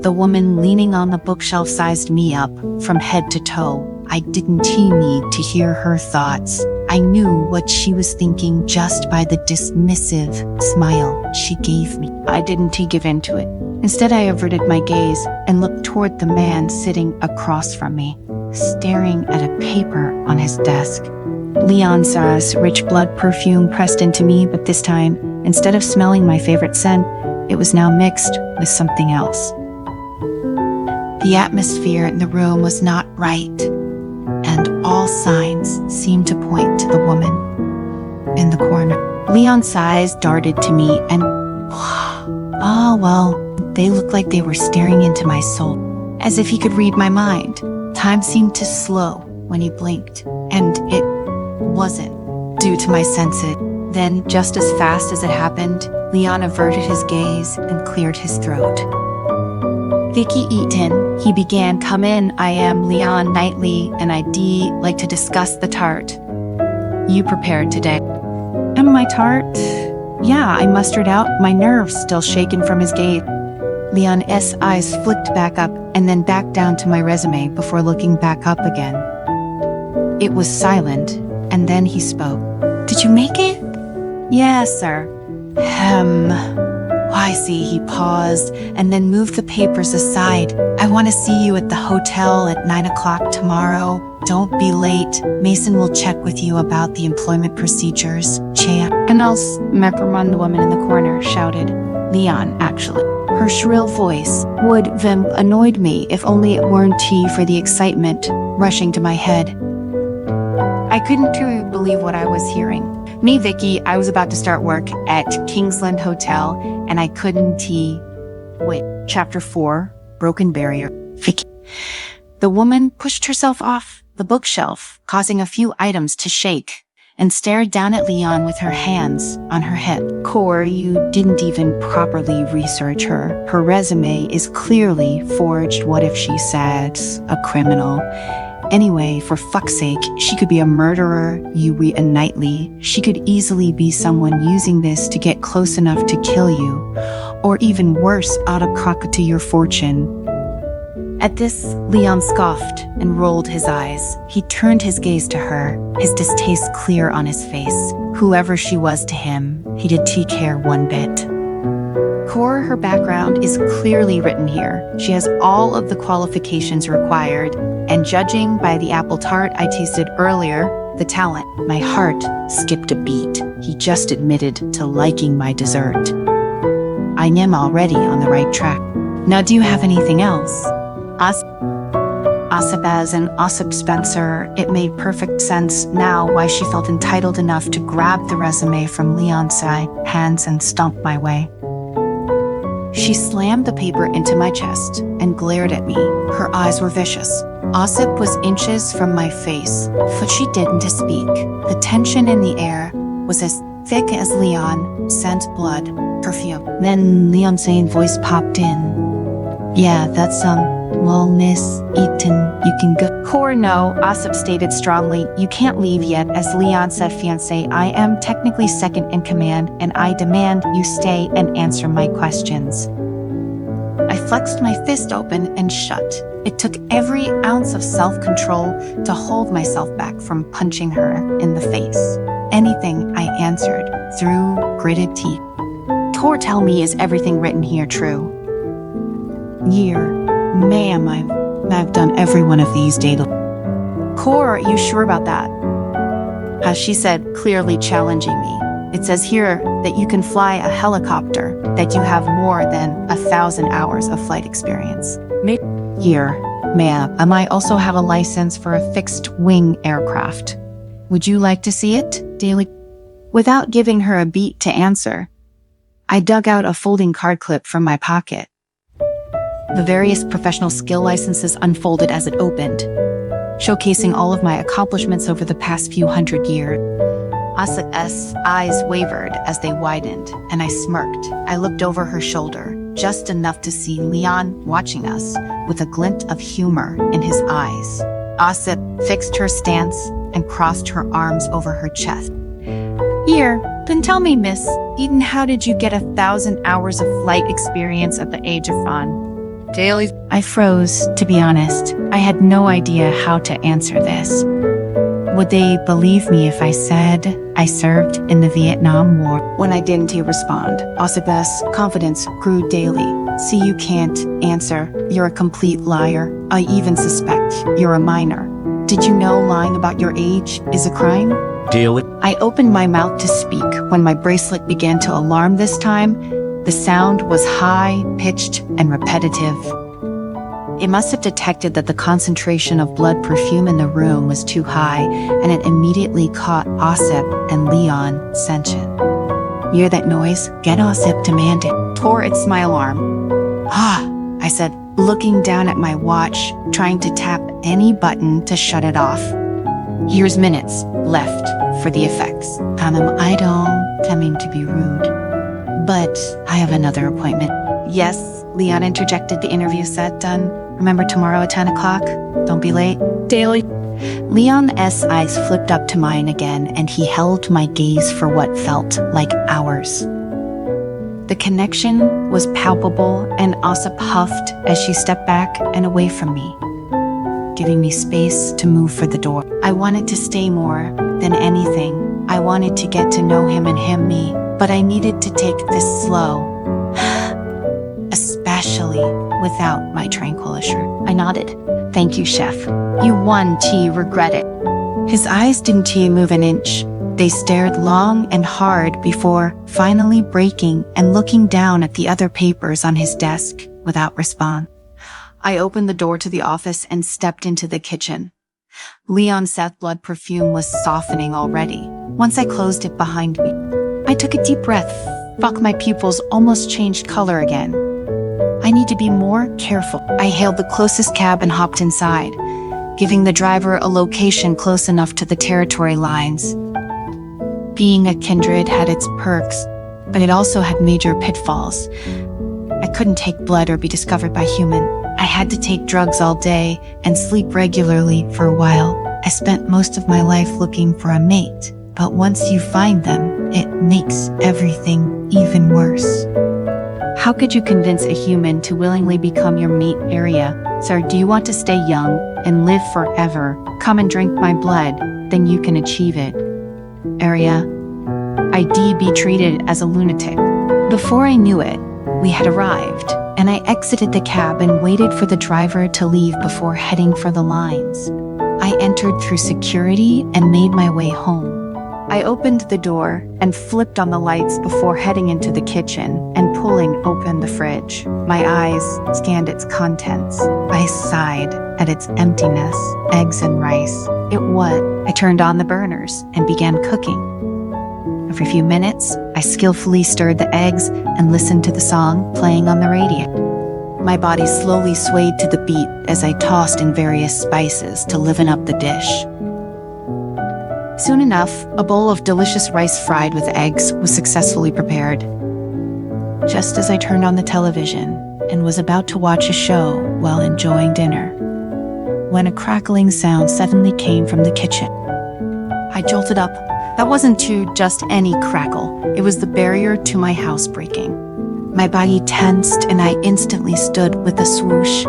The woman leaning on the bookshelf sized me up from head to toe. I didn't need to hear her thoughts. I knew what she was thinking just by the dismissive smile she gave me. I didn't give in to it. Instead, I averted my gaze and looked toward the man sitting across from me, staring at a paper on his desk. Leon's rich blood perfume pressed into me, but this time, instead of smelling my favorite scent, it was now mixed with something else. The atmosphere in the room was not right, and all signs seemed to point to the woman in the corner. Leon's eyes darted to me and, they looked like they were staring into my soul, as if he could read my mind. Time seemed to slow when he blinked, and it wasn't due to my senses. Then, just as fast as it happened, Leon averted his gaze and cleared his throat. Vicky Eaton, he began. Come in, I am Leon Knightley, and I'd like to discuss the tart you prepared today. And my tart? Yeah, I mustered out, my nerves still shaken from his gaze. Leon's eyes flicked back up and then back down to my resume before looking back up again. It was silent, and then he spoke. Did you make it? Yes, sir. I see. He paused and then moved the papers aside. I want to see you at the hotel at 9 o'clock tomorrow. Don't be late. Mason will check with you about the employment procedures. Champ. And I'll reprimand the woman in the corner, shouted. Leon, actually. Her shrill voice would have annoyed me if only it weren't for the excitement rushing to my head. I couldn't truly believe what I was hearing. Me, Vicky, I was about to start work at Kingsland Hotel, and I couldn't wait. Chapter 4, Broken Barrier. Vicky. The woman pushed herself off the bookshelf, causing a few items to shake. and stared down at Leon with her hands on her hip. Core, you didn't even properly research her. Her resume is clearly forged. What if she said a criminal? Anyway, for fuck's sake, she could be a murderer, you read a nightly. She could easily be someone using this to get close enough to kill you, or even worse, out of pocket to your fortune. At this, Leon scoffed and rolled his eyes. He turned his gaze to her, his distaste clear on his face. Whoever she was to him, he didn't care one bit. Core, her background is clearly written here. She has all of the qualifications required, and judging by the apple tart I tasted earlier, the talent, my heart skipped a beat. He just admitted to liking my dessert. I am already on the right track. Now, do you have anything else? Ossip as an Ossip Spencer, it made perfect sense now why she felt entitled enough to grab the resume from Leon's hands and stomp my way. She slammed the paper into my chest and glared at me. Her eyes were vicious. Ossip was inches from my face, but she didn't speak. The tension in the air was as thick as Leon scent blood, perfume. Then Leon's sane voice popped in. Yeah, that's well, Miss Eaton, you can go. Core, no, Ossip stated strongly. You can't leave yet. As Leon said, fiancé, I am technically second in command, and I demand you stay and answer my questions. I flexed my fist open and shut. It took every ounce of self-control to hold myself back from punching her in the face. Anything, I answered, through gritted teeth. Core, tell me, is everything written here true? Ma'am, I've done every one of these daily. Core, are you sure about that? As she said, clearly challenging me. It says here that you can fly a helicopter, that you have more than 1,000 hours of flight experience. Ma'am, I might also have a license for a fixed-wing aircraft. Would you like to see it, Daily? Without giving her a beat to answer, I dug out a folding card clip from my pocket. The various professional skill licenses unfolded as it opened, showcasing all of my accomplishments over the past few hundred years. Ossip's eyes wavered as they widened, and I smirked. I looked over her shoulder, just enough to see Leon watching us, with a glint of humor in his eyes. Ossip fixed her stance and crossed her arms over her chest. Here, then tell me, Miss Eden, how did you get 1,000 hours of flight experience at the age of fun? Daily. I froze, to be honest. I had no idea how to answer this. Would they believe me if I said I served in the Vietnam War? When I didn't, he respond. Ossip's confidence grew daily. See, you can't answer. You're a complete liar. I even suspect you're a minor. Did you know lying about your age is a crime? Daily. I opened my mouth to speak when my bracelet began to alarm this time. The sound was high-pitched and repetitive. It must have detected that the concentration of blood perfume in the room was too high, and it immediately caught Ossip and Leon sentient. Hear that noise? Get Ossip, demanded. Tore it's my alarm. I said, looking down at my watch, trying to tap any button to shut it off. Here's minutes left for the effects. I don't mean to be rude, but I have another appointment. Yes, Leon interjected, the interview set done. Remember tomorrow at 10 o'clock? Don't be late. Daily. Leon's eyes flipped up to mine again, and he held my gaze for what felt like hours. The connection was palpable, and Ossip huffed as she stepped back and away from me, giving me space to move for the door. I wanted to stay more than anything. I wanted to get to know him and him me, but I needed to take this slow, especially without my tranquilizer. I nodded. Thank you, chef. You won, T. Regret it. His eyes didn't move an inch. They stared long and hard before finally breaking and looking down at the other papers on his desk without response. I opened the door to the office and stepped into the kitchen. Leon's Seth blood perfume was softening already. Once I closed it behind me, I took a deep breath. Fuck, my pupils almost changed color again. I need to be more careful. I hailed the closest cab and hopped inside, giving the driver a location close enough to the territory lines. Being a kindred had its perks, but it also had major pitfalls. I couldn't take blood or be discovered by human. I had to take drugs all day and sleep regularly for a while. I spent most of my life looking for a mate, but once you find them, it makes everything even worse. How could you convince a human to willingly become your mate, Aria? Sir, do you want to stay young and live forever? Come and drink my blood, then you can achieve it. Aria, I'd be treated as a lunatic. Before I knew it, we had arrived, and I exited the cab and waited for the driver to leave before heading for the lines. I entered through security and made my way home. I opened the door and flipped on the lights before heading into the kitchen and pulling open the fridge. My eyes scanned its contents. I sighed at its emptiness, eggs and rice. It was. I turned on the burners and began cooking. Every few minutes, I skillfully stirred the eggs and listened to the song playing on the radio. My body slowly swayed to the beat as I tossed in various spices to liven up the dish. Soon enough, a bowl of delicious rice fried with eggs was successfully prepared. Just as I turned on the television and was about to watch a show while enjoying dinner, when a crackling sound suddenly came from the kitchen. I jolted up. That wasn't just any crackle. It was the barrier to my house breaking. My body tensed and I instantly stood with a swoosh.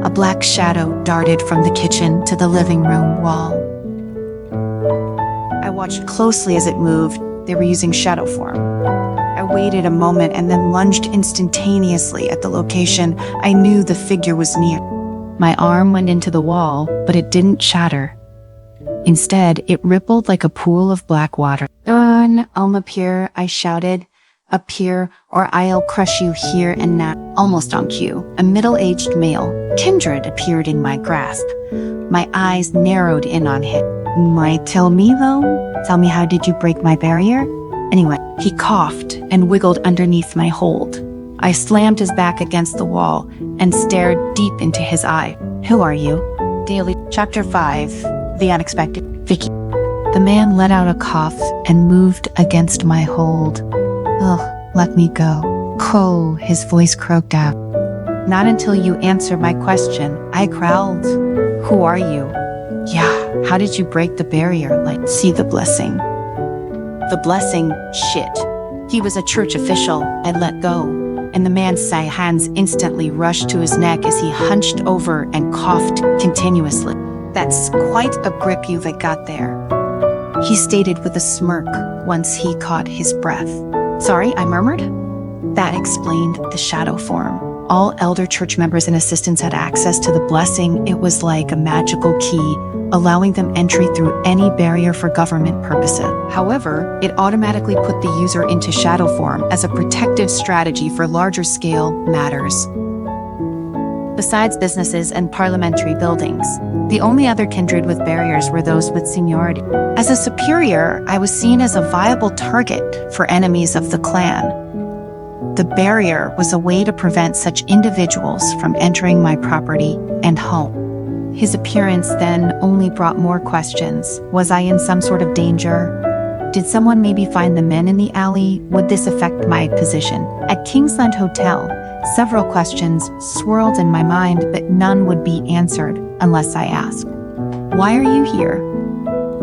A black shadow darted from the kitchen to the living room wall. I watched closely as it moved. They were using shadow form. I waited a moment and then lunged instantaneously at the location. I knew the figure was near. My arm went into the wall, but it didn't shatter. Instead, it rippled like a pool of black water. Appear, I shouted. Appear, or I'll crush you here and now. Almost on cue, a middle-aged male, kindred, appeared in my grasp. My eyes narrowed in on him. Tell me, how did you break my barrier? Anyway, he coughed and wiggled underneath my hold. I slammed his back against the wall and stared deep into his eye. Who are you? Daily. Chapter 5. The Unexpected. Vicky. The man let out a cough and moved against my hold. Ugh, let me go. Ko, his voice croaked out. Not until you answer my question, I growled. Who are you? Yeah, how did you break the barrier? See the blessing. The blessing? Shit. He was a church official. I let go, and the man's hands instantly rushed to his neck as he hunched over and coughed continuously. That's quite a grip you've got there, he stated with a smirk once he caught his breath. Sorry, I murmured. That explained the shadow form. All elder church members and assistants had access to the blessing. It was like a magical key, allowing them entry through any barrier for government purposes. However, it automatically put the user into shadow form as a protective strategy for larger scale matters. Besides businesses and parliamentary buildings, the only other kindred with barriers were those with seniority. As a superior, I was seen as a viable target for enemies of the clan. The barrier was a way to prevent such individuals from entering my property and home. His appearance then only brought more questions. Was I in some sort of danger? Did someone maybe find the men in the alley? Would this affect my position? At Kingsland Hotel, several questions swirled in my mind, but none would be answered unless I asked. Why are you here?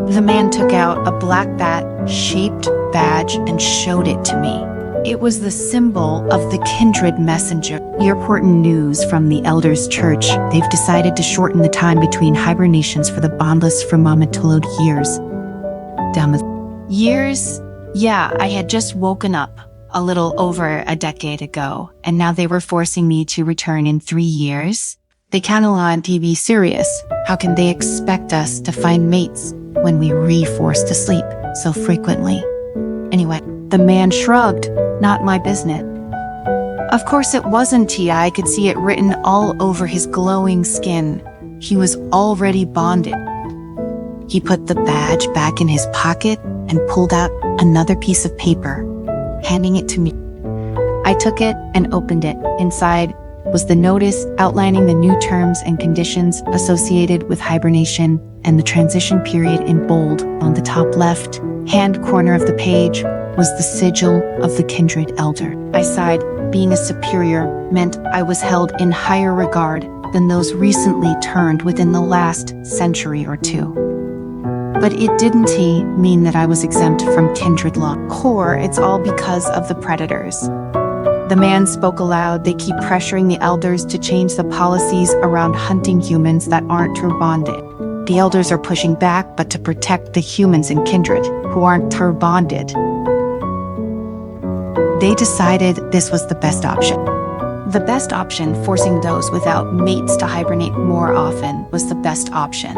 The man took out a black bat-shaped badge and showed it to me. It was the symbol of the kindred messenger. Important news from the Elders Church. They've decided to shorten the time between hibernations for the bondless for Mamatolode years. Years? Yeah, I had just woken up a little over a decade ago, and now they were forcing me to return in 3 years. They cannot be serious. How can they expect us to find mates when we re-forced to sleep so frequently? Anyway, the man shrugged. Not my business. Of course it wasn't. I could see it written all over his glowing skin. He was already bonded. He put the badge back in his pocket and pulled out another piece of paper, handing it to me. I took it and opened it. Inside was the notice outlining the new terms and conditions associated with hibernation and the transition period in bold on the top left hand corner of the page was the sigil of the kindred elder. I sighed. Being a superior meant I was held in higher regard than those recently turned within the last century or two. But it didn't mean that I was exempt from kindred law. Core, it's all because of the predators. The man spoke aloud. They keep pressuring the elders to change the policies around hunting humans that aren't true bonded. The elders are pushing back, but to protect the humans in kindred who aren't true bonded. They decided this was the best option. The best option, forcing those without mates to hibernate more often, was the best option.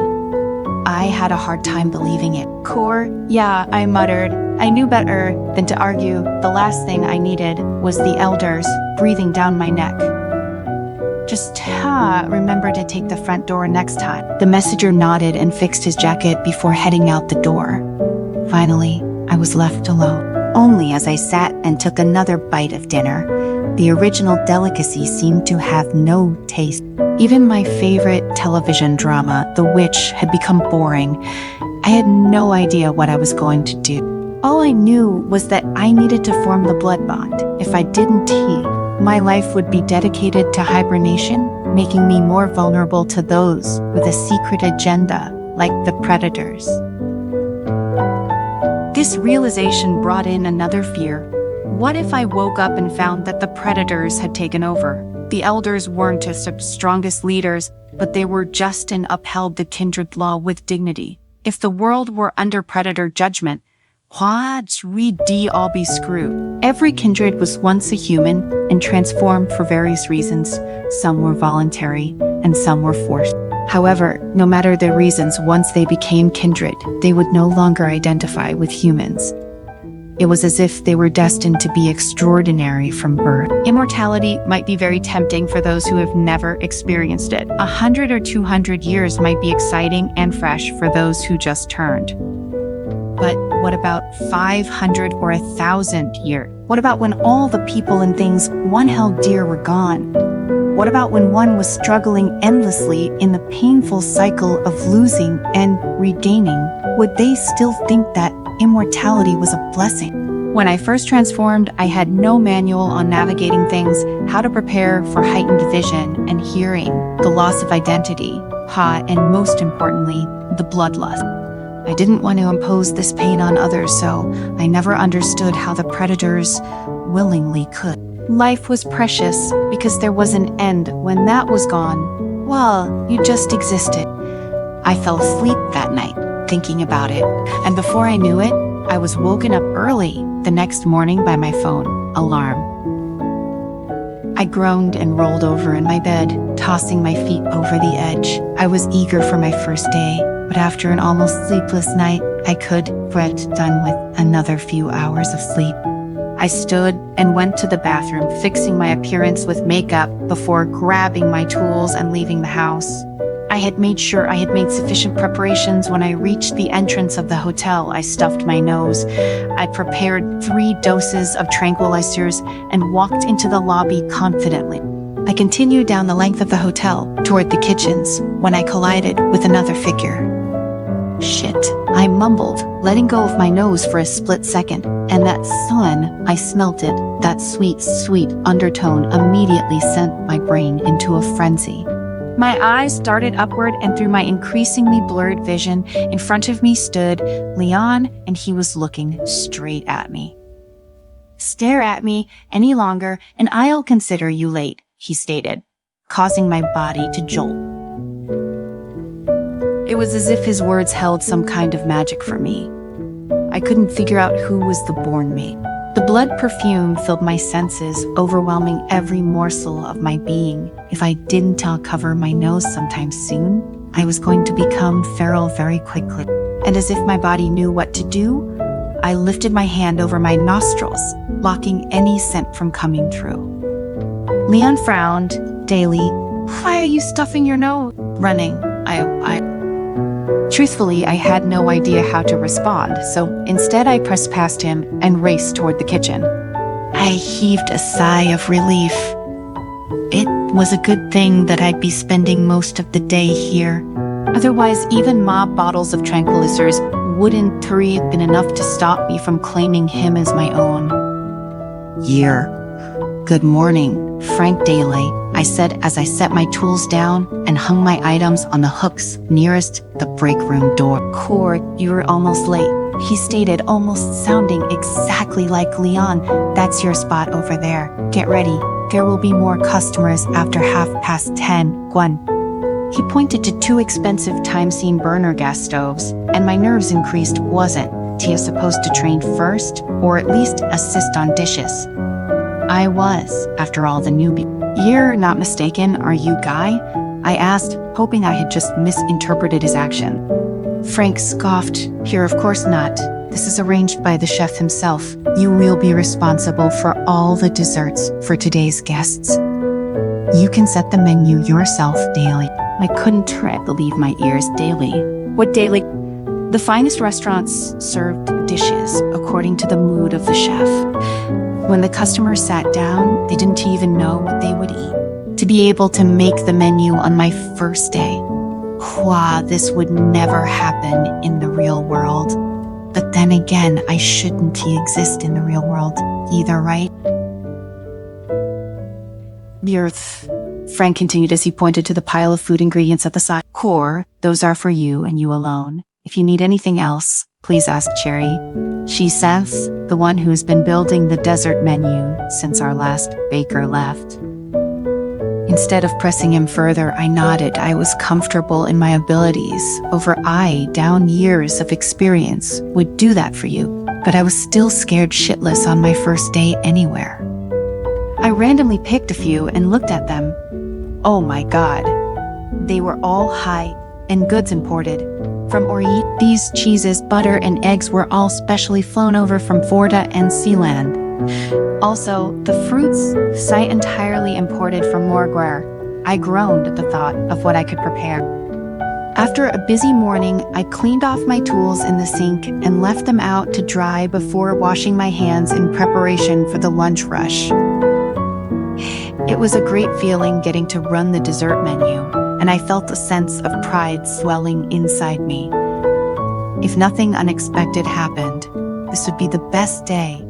I had a hard time believing it. Core, yeah, I muttered. I knew better than to argue. The last thing I needed was the elders breathing down my neck. Just remember to take the front door next time. The messenger nodded and fixed his jacket before heading out the door. Finally, I was left alone. Only as I sat and took another bite of dinner, the original delicacy seemed to have no taste. Even my favorite television drama, The Witch, had become boring. I had no idea what I was going to do. All I knew was that I needed to form the blood bond. If I didn't, my life would be dedicated to hibernation, making me more vulnerable to those with a secret agenda, like the predators. This realization brought in another fear. What if I woke up and found that the predators had taken over? The elders weren't the strongest leaders, but they were just and upheld the kindred law with dignity. If the world were under predator judgment, we'd all be screwed. Every kindred was once a human and transformed for various reasons. Some were voluntary and some were forced. However, no matter the reasons, once they became kindred, they would no longer identify with humans. It was as if they were destined to be extraordinary from birth. Immortality might be very tempting for those who have never experienced it. 100 or 200 years might be exciting and fresh for those who just turned. But what about 500 or 1,000 years? What about when all the people and things one held dear were gone? What about when one was struggling endlessly in the painful cycle of losing and regaining? Would they still think that immortality was a blessing? When I first transformed, I had no manual on navigating things, how to prepare for heightened vision and hearing, the loss of identity, and most importantly, the bloodlust. I didn't want to impose this pain on others, so I never understood how the predators willingly could. Life was precious because there was an end. When that was gone, well, you just existed. I fell asleep that night, thinking about it, and before I knew it, I was woken up early the next morning by my phone alarm. I groaned and rolled over in my bed, tossing my feet over the edge. I was eager for my first day, but after an almost sleepless night, I could get done with another few hours of sleep. I stood and went to the bathroom, fixing my appearance with makeup before grabbing my tools and leaving the house. I had made sure I had made sufficient preparations. When I reached the entrance of the hotel, I stuffed my nose. I prepared 3 doses of tranquilizers and walked into the lobby confidently. I continued down the length of the hotel toward the kitchens when I collided with another figure. Shit, I mumbled, letting go of my nose for a split second, and that sun, I smelt it, that sweet, sweet undertone immediately sent my brain into a frenzy. My eyes darted upward, and through my increasingly blurred vision, in front of me stood Leon, and he was looking straight at me. "Stare at me any longer, and I'll consider you late," he stated, causing my body to jolt. It was as if his words held some kind of magic for me. I couldn't figure out who was the born mate. The blood perfume filled my senses, overwhelming every morsel of my being. If I didn't cover my nose sometime soon, I was going to become feral very quickly. And as if my body knew what to do, I lifted my hand over my nostrils, blocking any scent from coming through. Leon frowned daily. "Why are you stuffing your nose?" Running. Truthfully, I had no idea how to respond, so instead I pressed past him and raced toward the kitchen. I heaved a sigh of relief. It was a good thing that I'd be spending most of the day here. Otherwise, even mob bottles of tranquilizers wouldn't have been enough to stop me from claiming him as my own. Good morning, Frank Daly, I said as I set my tools down and hung my items on the hooks nearest the break room door. Cord, you were almost late, he stated, almost sounding exactly like Leon. That's your spot over there. Get ready. There will be more customers after 10:30. Gwen. He pointed to 2 expensive time-seen burner gas stoves, and my nerves increased. Wasn't Tia supposed to train first, or at least assist on dishes? I was, after all, the newbie. You're not mistaken, are you, Guy? I asked, hoping I had just misinterpreted his action. Frank scoffed. Here, of course not. This is arranged by the chef himself. You will be responsible for all the desserts for today's guests. You can set the menu yourself, Daly. I couldn't believe my ears. Daly? What Daly? The finest restaurants served dishes according to the mood of the chef. When the customers sat down, they didn't even know what they would eat. To be able to make the menu on my first day. This would never happen in the real world. But then again, I shouldn't exist in the real world either, right? The earth, Frank continued as he pointed to the pile of food ingredients at the side. Core, those are for you and you alone. If you need anything else, please ask Cherry. She says, the one who's been building the dessert menu since our last baker left. Instead of pressing him further, I nodded. I was comfortable in my abilities. Down years of experience, would do that for you. But I was still scared shitless on my first day anywhere. I randomly picked a few and looked at them. Oh my god. They were all high and goods imported. From Orient, these cheeses, butter, and eggs were all specially flown over from Florida and Sealand. Also, the fruits, sight entirely imported from Morguer. I groaned at the thought of what I could prepare. After a busy morning, I cleaned off my tools in the sink and left them out to dry before washing my hands in preparation for the lunch rush. It was a great feeling getting to run the dessert menu, and I felt a sense of pride swelling inside me. If nothing unexpected happened, this would be the best day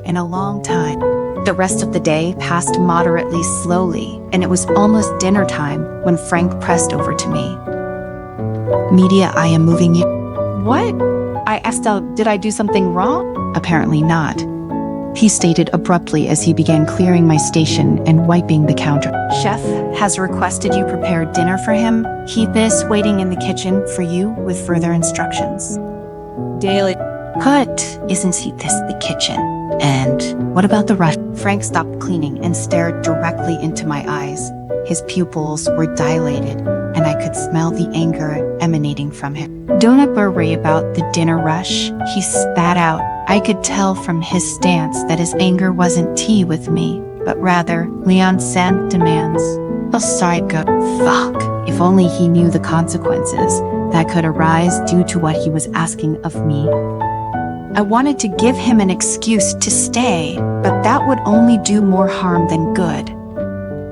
in a long time. The rest of the day passed moderately slowly, and it was almost dinner time when Frank pressed over to me. Media, I am moving you. What? I asked out, did I do something wrong? Apparently not. He stated abruptly as he began clearing my station and wiping the counter. Chef has requested you prepare dinner for him. Keep this waiting in the kitchen for you with further instructions. Daily. Cut. Isn't this the kitchen? And what about the rush? Frank stopped cleaning and stared directly into my eyes. His pupils were dilated, and I could smell the anger emanating from him. Don't worry about the dinner rush, he spat out. I could tell from his stance that his anger wasn't tea with me, but rather Leon's sad demands. A side go, fuck, if only he knew the consequences that could arise due to what he was asking of me. I wanted to give him an excuse to stay, but that would only do more harm than good.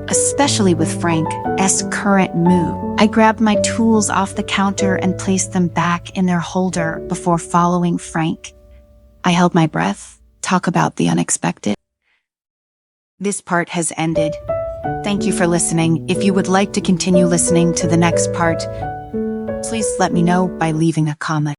Especially with Frank's current mood. I grabbed my tools off the counter and placed them back in their holder before following Frank. I held my breath. Talk about the unexpected. This part has ended. Thank you for listening. If you would like to continue listening to the next part, please let me know by leaving a comment.